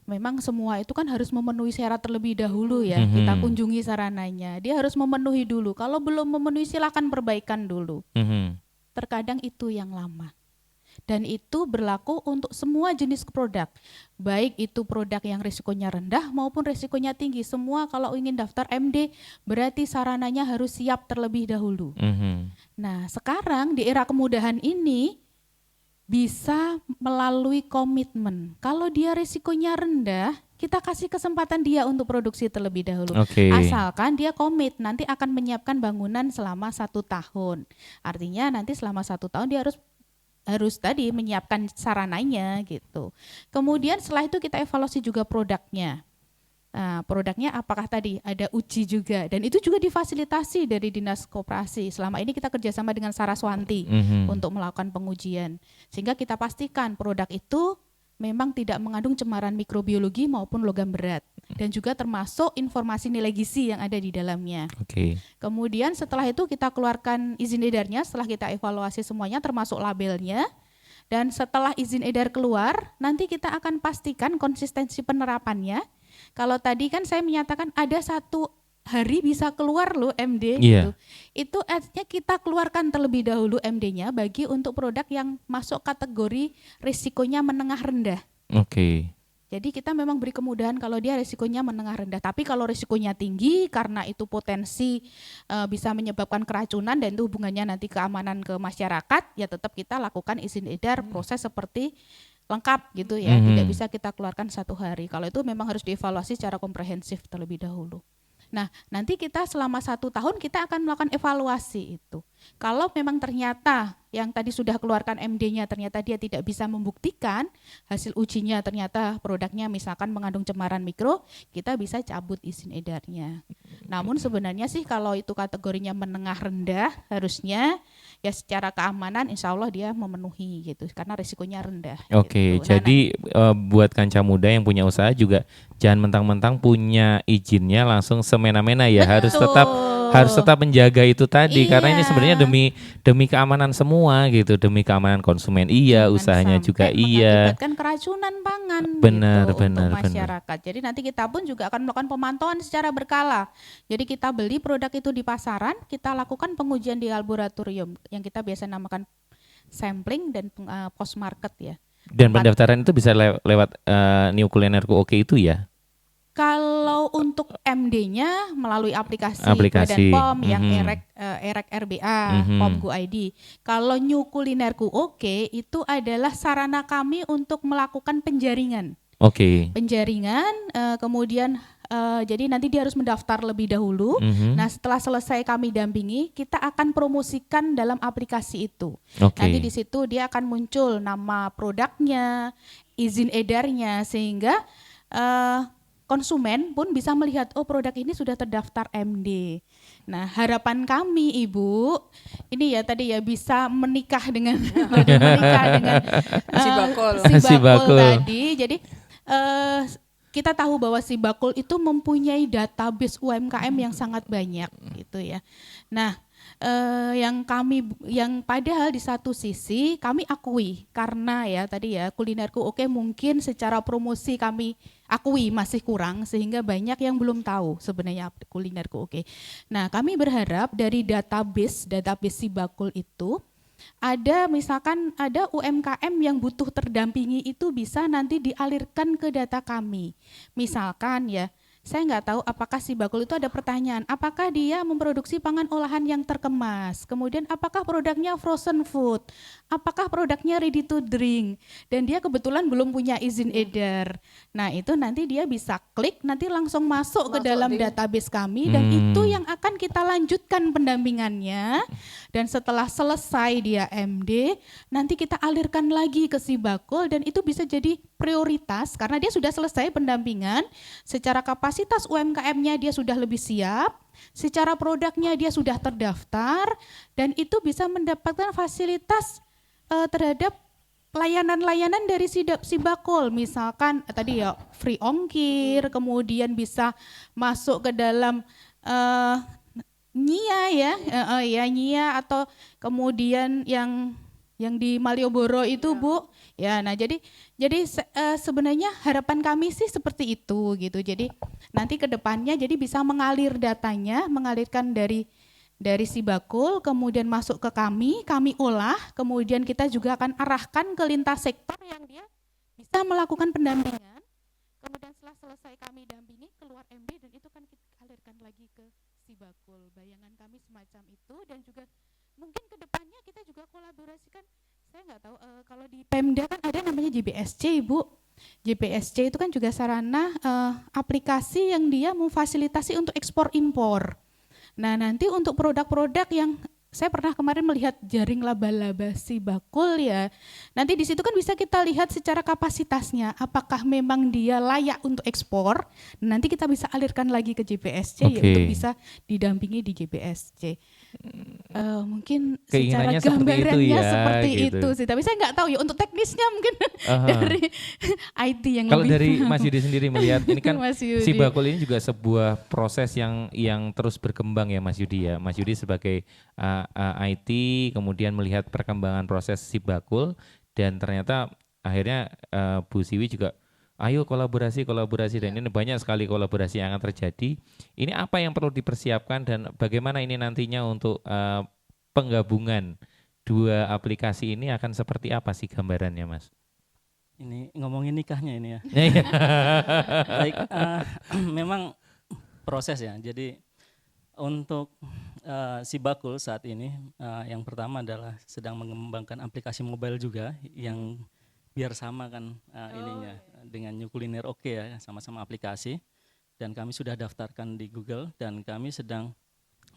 memang semua itu kan harus memenuhi syarat terlebih dahulu ya. Kita kunjungi sarananya. Dia harus memenuhi dulu. Kalau belum memenuhi silakan perbaikan dulu. Mhm. Terkadang itu yang lama. Dan itu berlaku untuk semua jenis produk. Baik itu produk yang risikonya rendah maupun risikonya tinggi. Semua kalau ingin daftar MD berarti sarananya harus siap terlebih dahulu. Mhm. Nah, sekarang di era kemudahan ini bisa melalui komitmen. Kalau dia risikonya rendah, kita kasih kesempatan dia untuk produksi terlebih dahulu. Oke. Asalkan dia komit nanti akan menyiapkan bangunan selama 1 tahun. Artinya nanti selama 1 tahun dia harus tadi menyiapkan sarananya gitu. Kemudian setelah itu kita evaluasi juga produknya. Nah, produknya apakah tadi ada uji juga dan itu juga difasilitasi dari Dinas Koperasi. Selama ini kita kerjasama dengan Saraswanti untuk melakukan pengujian. Sehingga kita pastikan produk itu memang tidak mengandung cemaran mikrobiologi maupun logam berat. Dan juga termasuk informasi nilai gizi yang ada di dalamnya. Oke. Kemudian setelah itu kita keluarkan izin edarnya, setelah kita evaluasi semuanya termasuk labelnya. Dan setelah izin edar keluar, nanti kita akan pastikan konsistensi penerapannya. Kalau tadi kan saya menyatakan ada 1 hari bisa keluar loh MD Iya. gitu. Itu artinya kita keluarkan terlebih dahulu MD-nya bagi untuk produk yang masuk kategori risikonya menengah rendah. Oke. Jadi kita memang beri kemudahan kalau dia risikonya menengah rendah. Tapi kalau risikonya tinggi karena itu potensi bisa menyebabkan keracunan dan itu hubungannya nanti keamanan ke masyarakat, ya tetap kita lakukan izin edar proses seperti lengkap gitu ya. Tidak bisa kita keluarkan 1 hari. Kalau itu memang harus dievaluasi secara komprehensif terlebih dahulu. Nah, nanti kita selama 1 tahun kita akan melakukan evaluasi itu. Kalau memang ternyata yang tadi sudah keluarkan MD-nya ternyata dia tidak bisa membuktikan hasil ujinya ternyata produknya misalkan mengandung cemaran mikro, kita bisa cabut izin edarnya. Namun sebenarnya sih kalau itu kategorinya menengah rendah harusnya ya secara keamanan insya Allah dia memenuhi gitu karena risikonya rendah. Oke, gitu. jadi buat kanca muda yang punya usaha juga jangan mentang-mentang punya izinnya langsung semena-mena ya. Harus tetap menjaga itu tadi karena ini Iya. sebenarnya demi keamanan semua gitu, demi keamanan konsumen iya, Jangan usahanya sampai juga iya. mengakibatkan keracunan pangan Benar, gitu benar, untuk benar. masyarakat. Jadi nanti kita pun juga akan melakukan pemantauan secara berkala. Jadi kita beli produk itu di pasaran, kita lakukan pengujian di laboratorium yang kita biasa namakan sampling dan post market ya. Dan pendaftaran itu bisa lewat New Kulinerku Oke itu ya. Kalau untuk MD-nya melalui aplikasi Aplikasi. Badan POM yang Mhm. EREK RBA, POM Go ID. Kalau New Kulinerku Oke itu adalah sarana kami untuk melakukan penjaringan. Oke. Penjaringan, kemudian jadi nanti dia harus mendaftar lebih dahulu. Nah setelah selesai kami dampingi, kita akan promosikan dalam aplikasi itu. Oke. Nanti di situ dia akan muncul nama produknya, izin edarnya, sehingga konsumen pun bisa melihat oh produk ini sudah terdaftar MD. Nah harapan kami Ibu, ini ya tadi ya bisa menikah dengan Si bakul. Si bakul. tadi. Jadi kita tahu bahwa si bakul itu mempunyai database UMKM yang sangat banyak gitu ya. Nah yang padahal di satu sisi kami akui karena ya tadi ya Kulinerku Oke mungkin secara promosi kami akui masih kurang sehingga banyak yang belum tahu sebenarnya Kulinerku Oke. Nah kami berharap dari database si bakul itu misalkan ada UMKM yang butuh terdampingi itu bisa nanti dialirkan ke data kami. Misalkan ya saya nggak tahu apakah si bakul itu ada pertanyaan, apakah dia memproduksi pangan olahan yang terkemas, kemudian apakah produknya frozen food, apakah produknya ready to drink, dan dia kebetulan belum punya izin edar. Nah itu nanti dia bisa klik, nanti langsung masuk ke dalam database kami, dan itu yang akan kita lanjutkan pendampingannya, dan setelah selesai dia MD, nanti kita alirkan lagi ke si bakul, dan itu bisa jadi prioritas karena dia sudah selesai pendampingan, secara kapasitas UMKM-nya dia sudah lebih siap, secara produknya dia sudah terdaftar, dan itu bisa mendapatkan fasilitas terhadap layanan-layanan dari si bakul, misalkan tadi ya free ongkir, kemudian bisa masuk ke dalam NIA ya, NIA, atau kemudian yang di Malioboro itu Bu. Ya, nah jadi sebenarnya harapan kami sih seperti itu gitu. Jadi nanti ke depannya jadi bisa mengalir datanya, mengalirkan dari si bakul, kemudian masuk ke kami olah, kemudian kita juga akan arahkan ke lintas sektor yang dia bisa melakukan pendampingan. Kemudian setelah selesai kami dampingi keluar MB, dan itu kan kita alirkan lagi ke si bakul. Bayangan kami semacam itu, dan juga mungkin ke depannya kita juga kolaborasikan. Saya nggak tahu kalau di Pemda kan ada namanya JBSC, Ibu. JBSC itu kan juga sarana aplikasi yang dia memfasilitasi untuk ekspor impor. Nah nanti untuk produk-produk yang saya pernah kemarin melihat jaring laba-laba si bakul ya. Nanti di situ kan bisa kita lihat secara kapasitasnya, apakah memang dia layak untuk ekspor. Nanti kita bisa alirkan lagi ke JBSC ya, untuk bisa didampingi di JBSC. Mungkin secara gambarannya seperti itu sih. Tapi saya nggak tahu ya untuk teknisnya mungkin dari IT yang kalau lebih. Kalau dari Mas Yudi sendiri melihat ini kan si Yudi. bakul ini juga sebuah proses yang terus berkembang ya Mas Yudi ya. Mas Yudi sebagai IT kemudian melihat perkembangan proses si bakul, dan ternyata akhirnya Bu Siwi juga ayo kolaborasi dan ini banyak sekali kolaborasi yang akan terjadi. Ini apa yang perlu dipersiapkan dan bagaimana ini nantinya untuk penggabungan dua aplikasi ini akan seperti apa sih gambarannya Mas? Ini ngomongin nikahnya ini ya. Baik, memang proses ya. Jadi untuk si bakul saat ini yang pertama adalah sedang mengembangkan aplikasi mobile juga yang biar sama kan ininya dengan New Kuliner Oke ya, sama-sama aplikasi, dan kami sudah daftarkan di Google dan kami sedang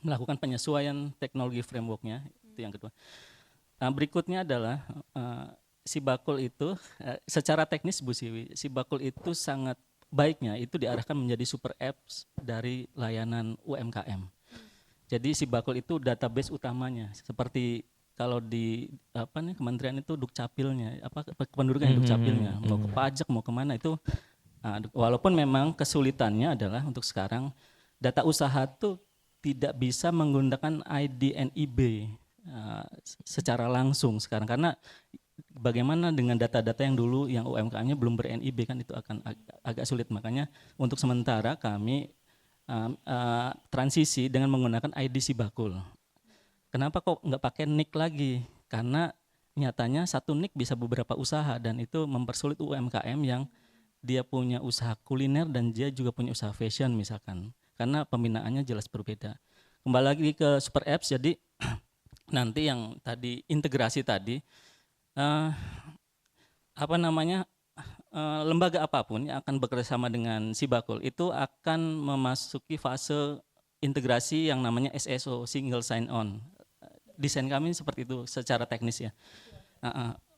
melakukan penyesuaian teknologi frameworknya, itu yang kedua. Nah, berikutnya adalah si bakul itu secara teknis Bu Siwi, si bakul itu sangat baiknya itu diarahkan menjadi super apps dari layanan UMKM. Jadi si bakul itu database utamanya seperti kalau di kementerian itu dukcapilnya, kependudukan dukcapilnya, mau ke pajak mau kemana itu, walaupun memang kesulitannya adalah untuk sekarang data usaha tuh tidak bisa menggunakan ID NIB secara langsung sekarang, karena bagaimana dengan data-data yang dulu yang UMKM-nya belum ber-NIB kan itu akan agak sulit, makanya untuk sementara kami transisi dengan menggunakan ID si bakul. Kenapa kok nggak pakai NIK lagi? Karena nyatanya satu NIK bisa beberapa usaha dan itu mempersulit UMKM yang dia punya usaha kuliner dan dia juga punya usaha fashion misalkan. Karena pembinaannya jelas berbeda. Kembali lagi ke super apps, jadi nanti yang tadi integrasi tadi, lembaga apapun yang akan bekerjasama dengan si bakul itu akan memasuki fase integrasi yang namanya SSO, Single Sign On. Desain kami seperti itu secara teknis ya,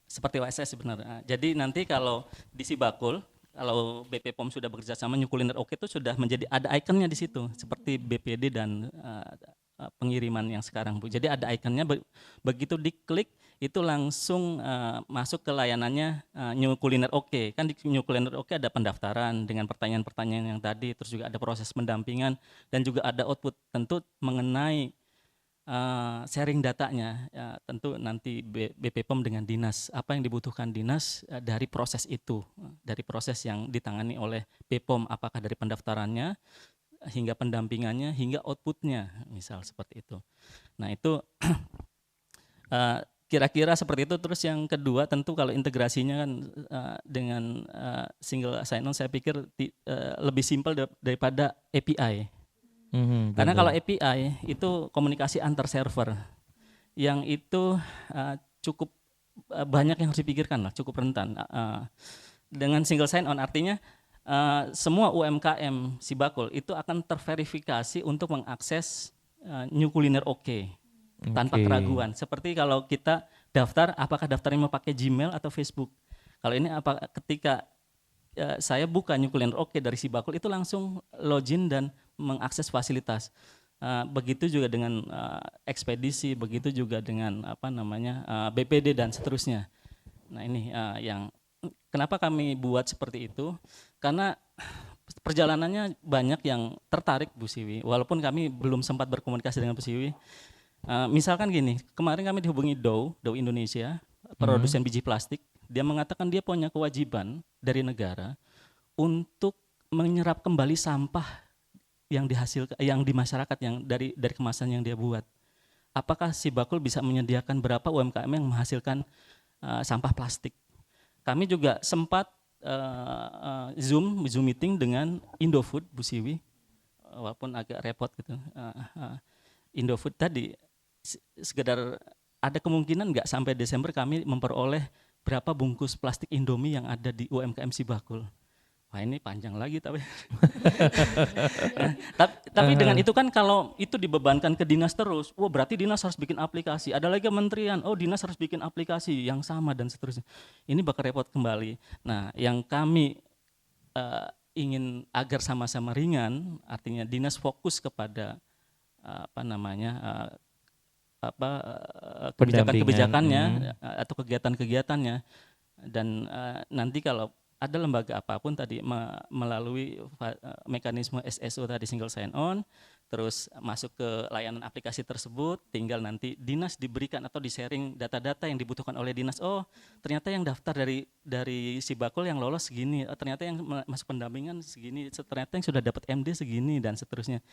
seperti OSS sebenarnya. Jadi nanti kalau di si bakul, kalau BP POM sudah bekerja sama New Kuliner Oke itu sudah menjadi ada ikonnya di situ, seperti BPD dan pengiriman yang sekarang Bu. Jadi ada ikonnya, begitu diklik itu langsung masuk ke layanannya New Kuliner Oke. Kan di New Kuliner Oke ada pendaftaran dengan pertanyaan-pertanyaan yang tadi, terus juga ada proses pendampingan dan juga ada output tentu mengenai sharing datanya, ya, tentu nanti BP POM dengan dinas, apa yang dibutuhkan dinas dari proses itu, dari proses yang ditangani oleh BPOM, apakah dari pendaftarannya hingga pendampingannya hingga outputnya, misal seperti itu. Nah itu kira-kira seperti itu. Terus yang kedua tentu kalau integrasinya kan dengan single sign-on saya pikir lebih simpel daripada API. Karena kalau API itu komunikasi antar server yang itu cukup banyak yang harus dipikirkan lah, cukup rentan. Dengan single sign-on artinya semua UMKM Sibakul itu akan terverifikasi untuk mengakses New Kuliner OK tanpa keraguan. Seperti kalau kita daftar, apakah daftarnya mau pakai Gmail atau Facebook. Kalau ini ketika saya buka New Kuliner OK dari Sibakul itu langsung login dan mengakses fasilitas. Begitu juga dengan ekspedisi, begitu juga dengan BPD dan seterusnya. Nah ini yang kenapa kami buat seperti itu, karena perjalanannya banyak yang tertarik Bu Siwi, walaupun kami belum sempat berkomunikasi dengan Bu Siwi. Misalkan gini, kemarin kami dihubungi Dow Indonesia, produsen biji plastik, dia mengatakan dia punya kewajiban dari negara untuk menyerap kembali sampah yang dihasilkan, yang di masyarakat, yang dari kemasan yang dia buat. Apakah Sibakul bisa menyediakan berapa UMKM yang menghasilkan sampah plastik? Kami juga sempat Zoom meeting dengan Indofood, Bu Siwi, walaupun agak repot gitu. Indofood tadi sekedar ada kemungkinan nggak sampai Desember kami memperoleh berapa bungkus plastik Indomie yang ada di UMKM Sibakul. Wah ini panjang lagi tapi. Tapi dengan itu kan kalau itu dibebankan ke dinas terus, wah berarti dinas harus bikin aplikasi. Ada lagi kementerian, oh dinas harus bikin aplikasi yang sama dan seterusnya. Ini bakal repot kembali. Nah yang kami ingin agar sama-sama ringan, artinya dinas fokus kepada kebijakan-kebijakannya atau kegiatan-kegiatannya, dan nanti kalau ada lembaga apapun tadi melalui mekanisme SSO tadi single sign on, terus masuk ke layanan aplikasi tersebut, tinggal nanti dinas diberikan atau di-sharing data-data yang dibutuhkan oleh dinas. Oh ternyata yang daftar dari Sibakul yang lolos segini, ternyata yang masuk pendampingan segini, ternyata yang sudah dapat MD segini dan seterusnya.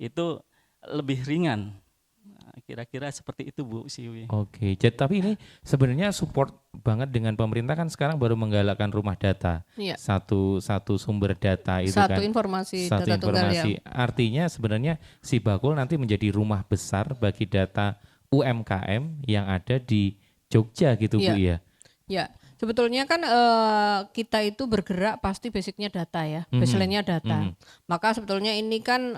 Itu lebih ringan. Nah, kira-kira seperti itu Bu Siwi. Oke, tapi ini sebenarnya support banget dengan pemerintah kan sekarang baru menggalakkan rumah data. Iya. Satu sumber data itu satu kan. Informasi, satu data tunggal informasi. ya. Artinya sebenarnya Sibakul nanti menjadi rumah besar bagi data UMKM yang ada di Jogja gitu Bu ya. Ya, sebetulnya kan kita itu bergerak pasti basicnya data ya, baseline-nya data. Maka sebetulnya ini kan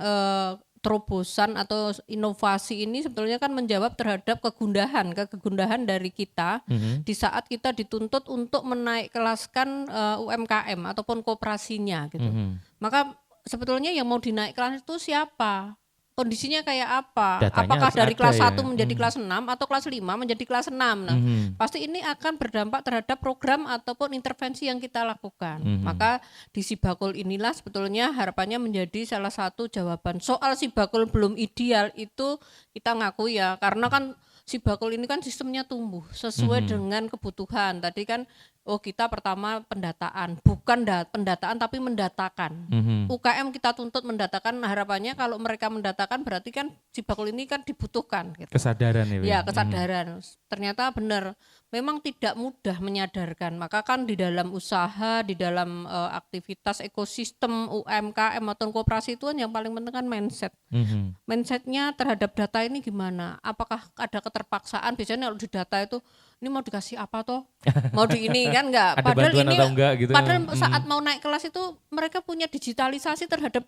terobosan atau inovasi ini sebetulnya kan menjawab terhadap kegundahan dari kita di saat kita dituntut untuk menaik kelaskan UMKM ataupun koperasinya gitu. Maka sebetulnya yang mau dinaik kelas itu siapa? Kondisinya kayak apa? Datanya Apakah dari kelas 1 ya. menjadi kelas 6 atau kelas 5 menjadi kelas 6? Nah, pasti ini akan berdampak terhadap program ataupun intervensi yang kita lakukan. Maka di Sibakul inilah sebetulnya harapannya menjadi salah satu jawaban. Soal Sibakul belum ideal itu kita ngaku ya, karena kan Sibakul ini kan sistemnya tumbuh sesuai dengan kebutuhan. Tadi kan kita pertama pendataan, bukan pendataan tapi mendatakan. UKM kita tuntut mendatakan, harapannya kalau mereka mendatakan berarti kan Sibakul ini kan dibutuhkan. Gitu. Kesadaran ya. Ya kesadaran. Ternyata benar, memang tidak mudah menyadarkan. Maka kan di dalam usaha, di dalam aktivitas ekosistem UMKM atau koperasi itu kan yang paling penting kan mindset. Mindsetnya terhadap data ini gimana? Apakah ada keterpaksaan? Biasanya kalau di data itu ini mau dikasih apa toh? Mau di ini kan enggak? Ada Padahal bantuan ini atau enggak gitu. Padahal saat mau naik kelas itu mereka punya digitalisasi terhadap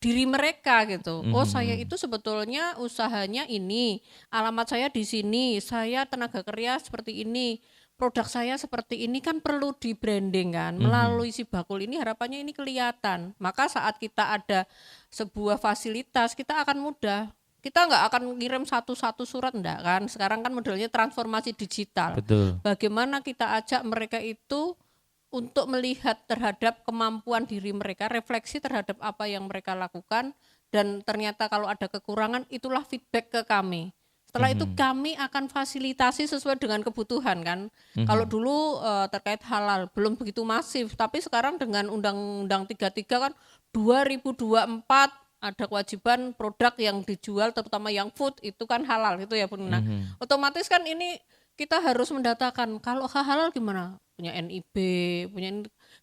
diri mereka gitu. Oh saya itu sebetulnya usahanya ini, alamat saya di sini, saya tenaga kerja seperti ini, produk saya seperti ini, kan perlu di branding kan. Melalui Sibakul ini harapannya ini kelihatan. Maka saat kita ada sebuah fasilitas kita akan mudah. Kita nggak akan ngirim satu-satu surat enggak kan. Sekarang kan modelnya transformasi digital. Betul. Bagaimana kita ajak mereka itu untuk melihat terhadap kemampuan diri mereka, refleksi terhadap apa yang mereka lakukan, dan ternyata kalau ada kekurangan itulah feedback ke kami. Setelah itu kami akan fasilitasi sesuai dengan kebutuhan kan. Kalau dulu terkait halal belum begitu masif, tapi sekarang dengan Undang-Undang 33 kan 2024 ada kewajiban produk yang dijual terutama yang food itu kan halal itu ya Bu Nina. Otomatis kan ini kita harus mendatakan kalau halal gimana? Punya NIB,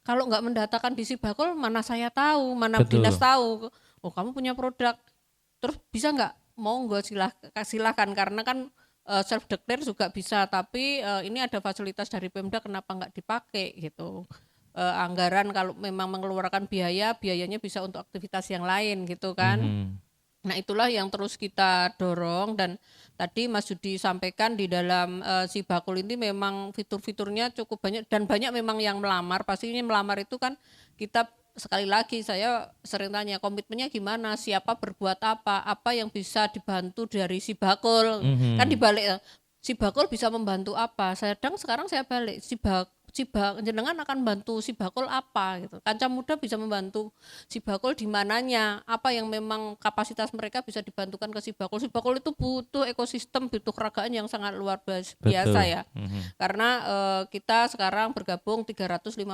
kalau nggak mendatakan di Sibakul mana saya tahu, mana Betul. dinas tahu. Oh kamu punya produk, terus bisa nggak? Monggo silakan karena kan self declare juga bisa, tapi ini ada fasilitas dari Pemda kenapa nggak dipakai gitu. Anggaran kalau memang mengeluarkan biayanya bisa untuk aktivitas yang lain gitu kan. Nah itulah yang terus kita dorong dan tadi Mas Yudi sampaikan di dalam Sibakul ini memang fitur-fiturnya cukup banyak dan banyak memang yang melamar. Pasti ini melamar itu kan kita sekali lagi saya sering tanya komitmennya gimana, siapa berbuat apa yang bisa dibantu dari Sibakul. Kan dibalik Sibakul bisa membantu apa? Sekarang saya balik jenengan akan bantu Sibakul apa gitu. Kanca Muda bisa membantu Sibakul di mananya, apa yang memang kapasitas mereka bisa dibantukan ke Sibakul. Sibakul itu butuh ekosistem, butuh keragaan yang sangat luar biasa ya. Karena kita sekarang bergabung 350.000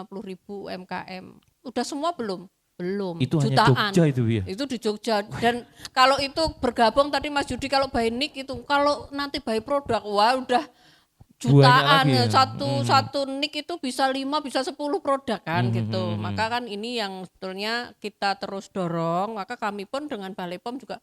UMKM. Udah semua belum? Belum. Itu jutaan. hanya Jogja itu ya? Itu di Jogja dan kalau itu bergabung tadi Mas Yudi kalau by nick itu kalau nanti by produk wah udah jutaan lagi ya? satu nick itu bisa 5 bisa 10 produk kan gitu. Maka kan ini yang sebetulnya kita terus dorong, maka kami pun dengan Balai POM juga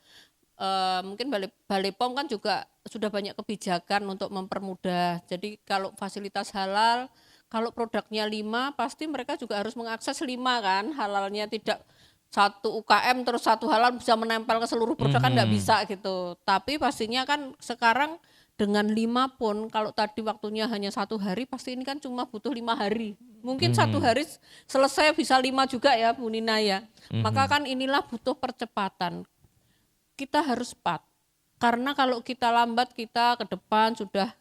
mungkin Balai POM kan juga sudah banyak kebijakan untuk mempermudah. Jadi kalau fasilitas halal, kalau produknya 5 pasti mereka juga harus mengakses 5 kan, halalnya tidak satu UKM terus satu halal bisa menempel ke seluruh produk kan nggak bisa gitu. Tapi pastinya kan sekarang dengan 5 pun kalau tadi waktunya hanya 1 hari pasti ini kan cuma butuh 5 hari. Mungkin 1 hari selesai bisa 5 juga ya Bu Nina ya. Maka kan inilah butuh percepatan. Kita harus cepat. Karena kalau kita lambat kita ke depan sudah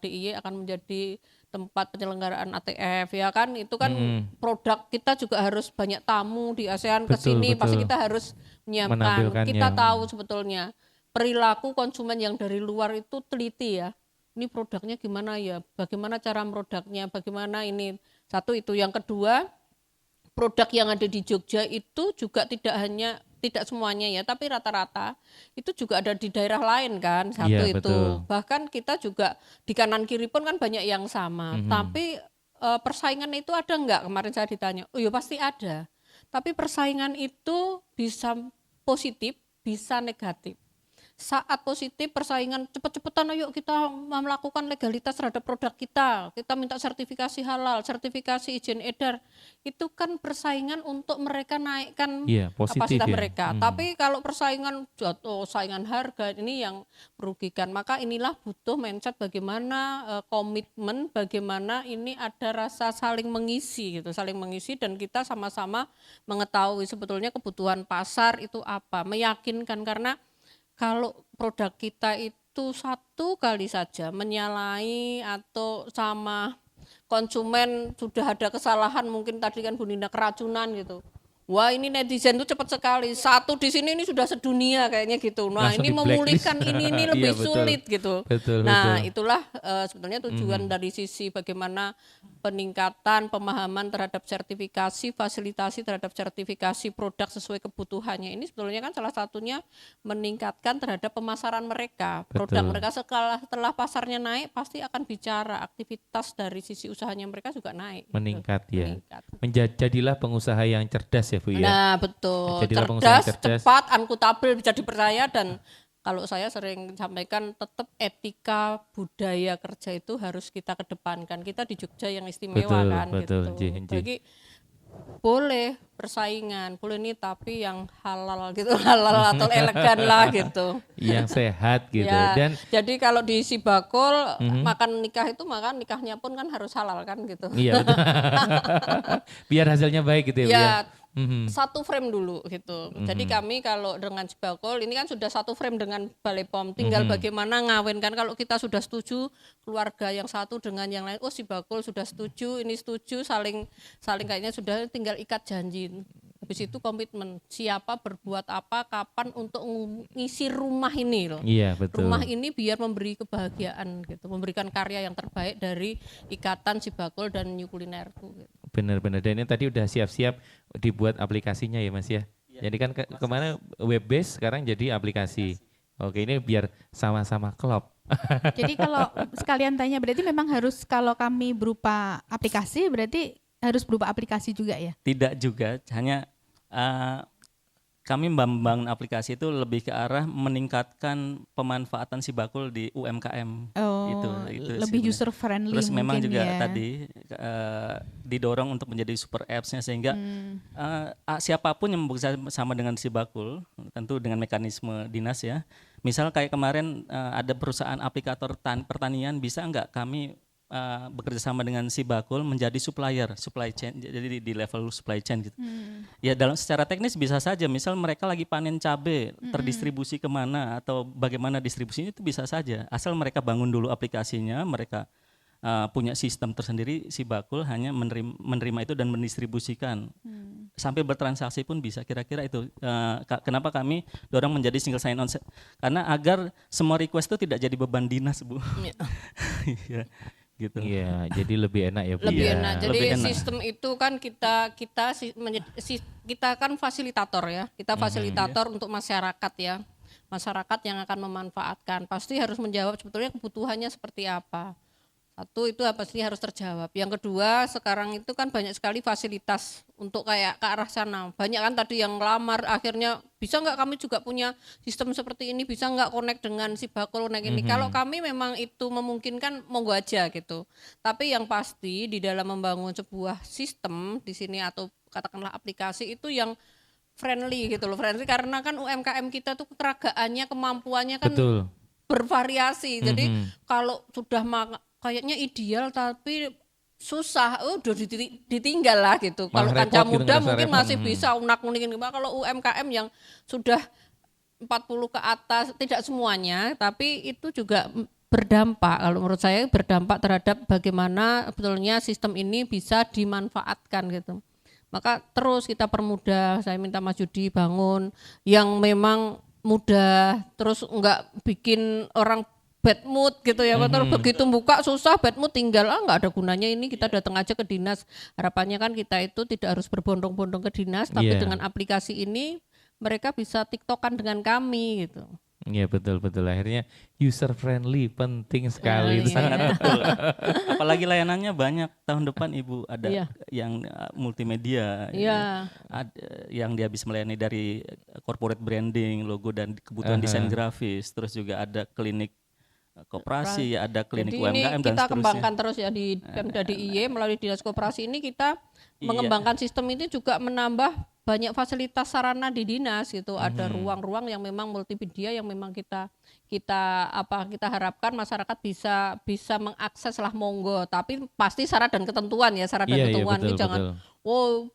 DIY akan menjadi tempat penyelenggaraan ATF ya kan itu kan produk kita juga harus banyak tamu di ASEAN ke sini pasti kita harus menyiapkan. Kita tahu sebetulnya perilaku konsumen yang dari luar itu teliti ya. Ini produknya gimana ya? Bagaimana cara produknya? Bagaimana ini? Satu itu. Yang kedua, produk yang ada di Jogja itu juga tidak semuanya ya, tapi rata-rata itu juga ada di daerah lain kan. Satu Iya, itu. betul. Bahkan kita juga di kanan kiri pun kan banyak yang sama. Tapi persaingan itu ada enggak? Kemarin saya ditanya. Oh ya pasti ada. Tapi persaingan itu bisa positif, bisa negatif. Saat positif persaingan cepet-cepetan ayo kita melakukan legalitas terhadap produk kita minta sertifikasi halal, sertifikasi izin edar, itu kan persaingan untuk mereka naikkan kapasitas mereka. Tapi kalau persaingan jatuh, saingan harga ini yang merugikan, maka inilah butuh mindset bagaimana komitmen, bagaimana ini ada rasa saling mengisi dan kita sama-sama mengetahui sebetulnya kebutuhan pasar itu apa, meyakinkan karena kalau produk kita itu satu kali saja menyalahi atau sama konsumen sudah ada kesalahan mungkin tadi kan Bu Nina keracunan gitu. Wah ini netizen itu cepat sekali. Satu di sini ini sudah sedunia kayaknya gitu. Nah Langsung ini memulihkan ini lebih sulit gitu. Nah itulah sebetulnya tujuan dari sisi bagaimana peningkatan pemahaman terhadap sertifikasi, fasilitasi terhadap sertifikasi produk sesuai kebutuhannya. Ini sebetulnya kan salah satunya meningkatkan terhadap pemasaran mereka. Produk mereka setelah pasarnya naik pasti akan bicara aktivitas dari sisi usahanya mereka juga naik. Meningkat ya. Jadilah pengusaha yang cerdas ya Bu ya. Nah betul, cerdas, cepat, akuntabel, bisa dipercaya dan kalau saya sering sampaikan tetap etika budaya kerja itu harus kita kedepankan. Kita di Jogja yang istimewa gitu. Jadi boleh persaingan, boleh nih tapi yang halal gitu, halal atau elegan lah gitu. Yang sehat gitu. Ya, dan jadi kalau di Sibakul makan nikah itu maka nikahnya pun kan harus halal kan gitu. Iya betul. Biar hasilnya baik gitu ya. Ya, satu frame dulu gitu. Jadi kami kalau dengan Sibakul ini kan sudah satu frame dengan Balai POM. Tinggal bagaimana ngawinkan kalau kita sudah setuju keluarga yang satu dengan yang lain. Oh Sibakul sudah setuju, ini setuju, saling kayaknya sudah tinggal ikat janji. Habis itu komitmen siapa berbuat apa, kapan untuk ngisi rumah ini loh. Iya betul. Rumah ini biar memberi kebahagiaan gitu, memberikan karya yang terbaik dari ikatan Sibakul dan New Kulinerku. Gitu. Benar-benar dan ini tadi udah siap-siap dibuat aplikasinya ya Mas ya. Jadi kan kemana web base sekarang jadi aplikasi. Oke, ini biar sama-sama klop. Jadi kalau sekalian tanya, berarti memang harus kalau kami berupa aplikasi, berarti harus berupa aplikasi juga ya? Tidak juga, hanya kami membangun aplikasi itu lebih ke arah meningkatkan pemanfaatan si bakul di UMKM. Oh, itu lebih sebenarnya. user friendly Terus memang mungkin juga ya. tadi didorong untuk menjadi super apps-nya sehingga siapapun yang bekerja sama dengan si bakul, tentu dengan mekanisme dinas ya. Misal kayak kemarin ada perusahaan aplikator pertanian, bisa nggak kami bekerja sama dengan si bakul menjadi supply chain, jadi di level supply chain gitu. Ya dalam secara teknis bisa saja, misal mereka lagi panen cabai, terdistribusi kemana atau bagaimana distribusinya itu bisa saja, asal mereka bangun dulu aplikasinya, mereka punya sistem tersendiri, si bakul hanya menerima itu dan mendistribusikan. Sampai bertransaksi pun bisa, kira-kira itu. Kenapa kami dorong menjadi single sign on, karena agar semua request itu tidak jadi beban dinas, Bu. Iya. Gitu. Iya, jadi lebih enak ya Bu. Lebih ya. enak. Jadi lebih enak. sistem itu kan kita kan fasilitator ya. Kita fasilitator untuk masyarakat ya. Masyarakat yang akan memanfaatkan pasti harus menjawab sebetulnya kebutuhannya seperti apa. Satu itu pasti harus terjawab. Yang kedua, sekarang itu kan banyak sekali fasilitas untuk kayak ke arah sana. Banyak kan tadi yang ngelamar akhirnya bisa nggak kami juga punya sistem seperti ini, bisa nggak connect dengan si bakul connect ini. Kalau kami memang itu memungkinkan monggo aja gitu. Tapi yang pasti di dalam membangun sebuah sistem di sini atau katakanlah aplikasi itu yang friendly gitu loh. Friendly karena kan UMKM kita tuh keteragaannya, kemampuannya kan Betul. bervariasi. Jadi kalau sudah kayaknya ideal tapi susah, udah ditinggal lah gitu. Kalau Malah kanca repot gitu, muda ngerasa mungkin repot. masih bisa unak-unikin. Kalau UMKM yang sudah 40 ke atas, tidak semuanya, tapi itu juga berdampak. Kalau menurut saya berdampak terhadap bagaimana sebetulnya sistem ini bisa dimanfaatkan gitu. Maka terus kita permudah, saya minta Mas Yudi bangun yang memang mudah, terus enggak bikin orang bad mood gitu ya, betul. Begitu buka susah, bad mood tinggal, nggak ada gunanya ini, kita datang aja ke dinas. Harapannya kan kita itu tidak harus berbondong-bondong ke dinas, tapi Iya. dengan aplikasi ini mereka bisa tiktokan dengan kami gitu. Iya betul. Akhirnya user friendly penting sekali. Iya. Sangat betul. Apalagi layanannya banyak. Tahun depan Ibu ada Iya. yang multimedia, Iya. yang dia bisa melayani dari corporate branding, logo dan kebutuhan desain grafis. Terus juga ada klinik koperasi, ada klinik Jadi UMKM ini dan kita seterusnya. kembangkan terus ya di Pemda DIY melalui Dinas Koperasi ini kita mengembangkan sistem ini juga menambah banyak fasilitas sarana di dinas gitu. Ada ruang-ruang yang memang multimedia yang memang kita harapkan masyarakat bisa mengakses lah monggo, tapi pasti syarat dan ketentuan ya, syarat dan Iya, ketentuan ini betul. jangan oh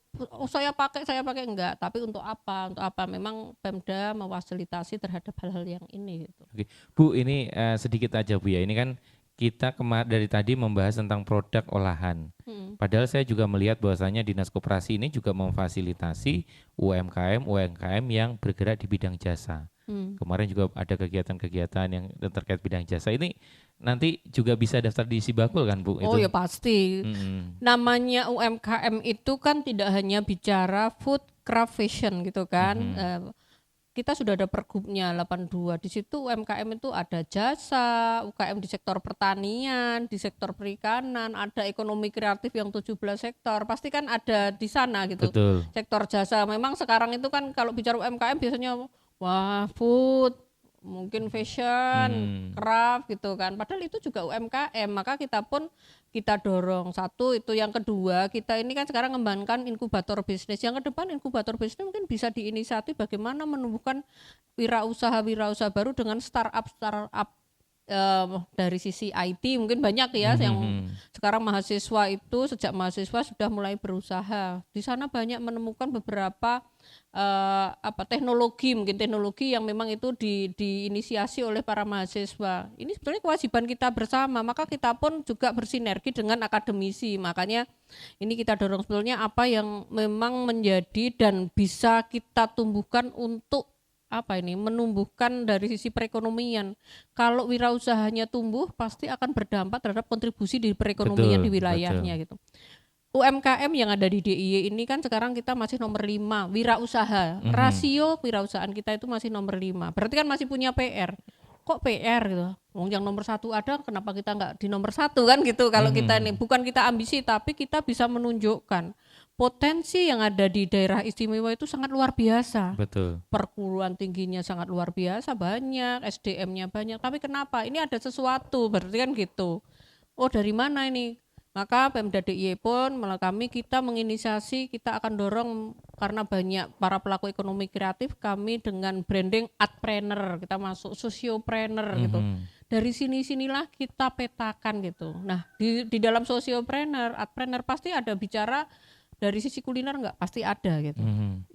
saya pakai enggak, tapi untuk apa memang Pemda memfasilitasi terhadap hal-hal yang ini gitu. Oke. Bu, ini sedikit aja Bu ya. Ini kan kita dari tadi membahas tentang produk olahan. Padahal saya juga melihat bahwasanya Dinas Koperasi ini juga memfasilitasi UMKM yang bergerak di bidang jasa. Kemarin juga ada kegiatan-kegiatan yang terkait bidang jasa. Ini nanti juga bisa daftar di Sibakul kan Bu? Oh Itu? ya pasti. Namanya UMKM itu kan tidak hanya bicara food, craft, fashion gitu kan. Kita sudah ada pergubnya 82. Di situ UMKM itu ada jasa, UKM di sektor pertanian, di sektor perikanan, ada ekonomi kreatif yang 17 sektor. Pasti kan ada di sana gitu. Betul. Sektor jasa. Memang sekarang itu kan kalau bicara UMKM biasanya wah food, mungkin fashion, craft gitu kan. Padahal itu juga UMKM. Maka kita dorong. Satu itu, yang kedua kita ini kan sekarang mengembangkan inkubator bisnis. Yang ke depan inkubator bisnis mungkin bisa diinisiasi bagaimana menumbuhkan wirausaha baru dengan startup dari sisi IT mungkin banyak ya yang sekarang sejak mahasiswa sudah mulai berusaha. Di sana banyak menemukan beberapa teknologi yang memang itu diinisiasi oleh para mahasiswa. Ini sebetulnya kewajiban kita bersama, maka kita pun juga bersinergi dengan akademisi. Makanya ini kita dorong sebetulnya apa yang memang menjadi dan bisa kita tumbuhkan untuk menumbuhkan dari sisi perekonomian. Kalau wirausahanya tumbuh pasti akan berdampak terhadap kontribusi di perekonomian di wilayahnya gitu. UMKM yang ada di DIY ini kan sekarang kita masih nomor 5 wirausaha. Rasio wirausahaan kita itu masih nomor 5. Berarti kan masih punya PR. Kok PR gitu? Wong yang nomor 1 ada, kenapa kita nggak di nomor 1 kan gitu? Kalau kita ini bukan kita ambisi, tapi kita bisa menunjukkan potensi yang ada di daerah istimewa itu sangat luar biasa. Betul. Perguruan tingginya sangat luar biasa, banyak, SDM-nya banyak. Tapi kenapa? Ini ada sesuatu, berarti kan gitu. Oh dari mana ini? Maka Pemda DIY pun kami kita menginisiasi, kita akan dorong karena banyak para pelaku ekonomi kreatif, kami dengan branding artpreneur, kita masuk sociopreneur gitu. Dari sinilah kita petakan gitu. Nah di dalam sociopreneur, artpreneur pasti ada bicara dari sisi kuliner enggak? Pasti ada gitu.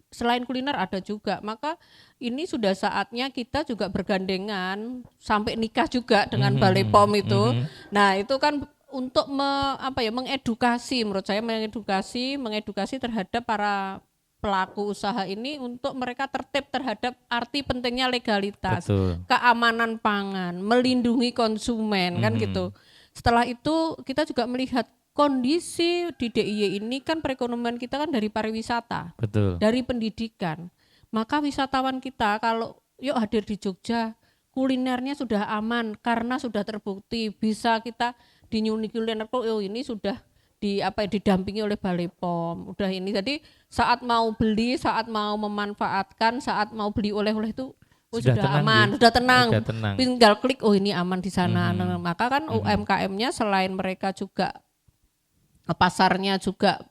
Selain kuliner ada juga. Maka ini sudah saatnya kita juga bergandengan sampai nikah juga dengan Balai POM itu. Nah itu kan untuk mengedukasi, menurut saya mengedukasi terhadap para pelaku usaha ini untuk mereka tertib terhadap arti pentingnya legalitas, keamanan pangan, melindungi konsumen kan gitu. Setelah itu kita juga melihat kondisi di DIY ini kan perekonomian kita kan dari pariwisata, dari pendidikan. Maka wisatawan kita kalau yuk hadir di Jogja, kulinernya sudah aman karena sudah terbukti bisa kita di Nyuni Kuliner ini sudah didampingi oleh Balai POM. Udah ini jadi saat mau beli, saat mau memanfaatkan, saat mau beli oleh-oleh itu sudah aman, sudah tenang. Tinggal klik ini aman di sana. Maka kan UMKM-nya selain mereka juga pasarnya juga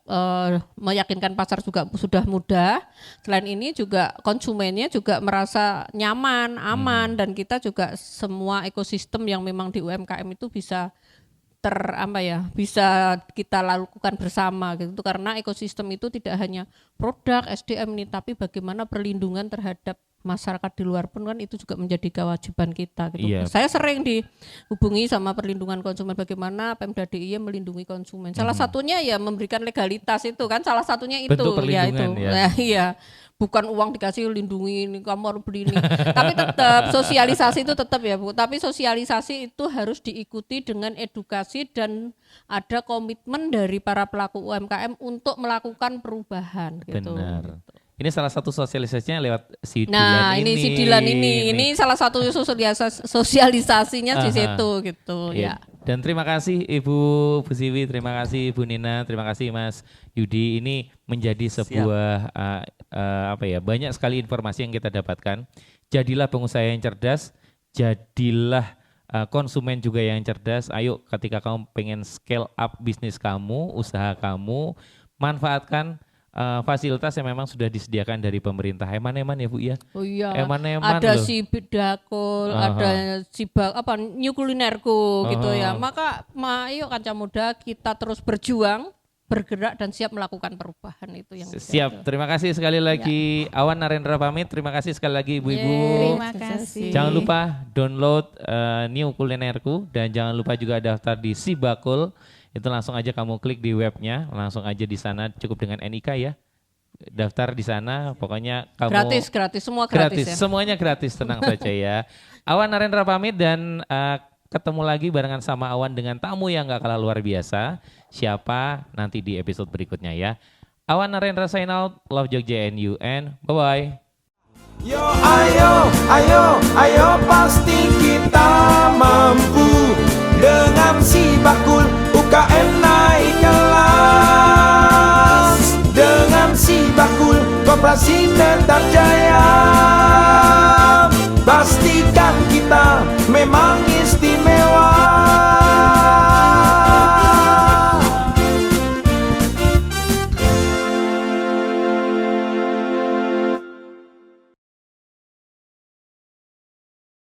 meyakinkan pasar juga sudah mudah. Selain ini juga konsumennya juga merasa nyaman, aman dan kita juga semua ekosistem yang memang di UMKM itu bisa bisa kita lakukan bersama gitu karena ekosistem itu tidak hanya produk SDM ini tapi bagaimana perlindungan terhadap masyarakat di luar pun kan itu juga menjadi kewajiban kita gitu. Saya sering dihubungi sama perlindungan konsumen bagaimana Pemda DIY melindungi konsumen. Salah satunya ya memberikan legalitas itu kan salah satunya itu ya itu. Iya. Bukan uang dikasih lindungi ini kamu harus beli ini. Tapi tetap sosialisasi itu tetap ya Bu. Tapi sosialisasi itu harus diikuti dengan edukasi dan ada komitmen dari para pelaku UMKM untuk melakukan perubahan gitu. Benar. Ini salah satu sosialisasinya lewat Sidilan ini Sidilan ini salah satu sosialisasinya di situ gitu ya. Dan terima kasih Ibu Busiwi, terima kasih Ibu Nina, terima kasih Mas Yudi. Ini menjadi sebuah banyak sekali informasi yang kita dapatkan. Jadilah pengusaha yang cerdas, jadilah konsumen juga yang cerdas. Ayo ketika kamu pengen scale up bisnis kamu, usaha kamu, manfaatkan fasilitas yang memang sudah disediakan dari pemerintah. Eman-eman ya Bu ya. Oh iya. Eman-eman ada loh. Si Bidakul, ada si New Kulinerku gitu ya. Maka ayo Kanca Muda kita terus berjuang, bergerak dan siap melakukan perubahan itu yang siap. Terima kasih sekali lagi Awan Narendra pamit. Terima kasih sekali lagi Ibu-ibu. Terima kasih. Jangan lupa download New Kulinerku dan jangan lupa juga daftar di Sibakul. Itu langsung aja kamu klik di webnya, langsung aja di sana cukup dengan NIK ya. Daftar di sana, pokoknya kamu gratis, semua gratis ya. Semuanya gratis, tenang saja ya. Awan Narendra pamit dan ketemu lagi barengan sama Awan dengan tamu yang gak kalah luar biasa. Siapa nanti di episode berikutnya ya. Awan Narendra sign out, love Jogja NUN, bye-bye. Yo ayo pasti kita mampu dengan Sibakul UKM naik kelas. Dengan Sibakul Koperasi tetap jaya. Pastikan kita memang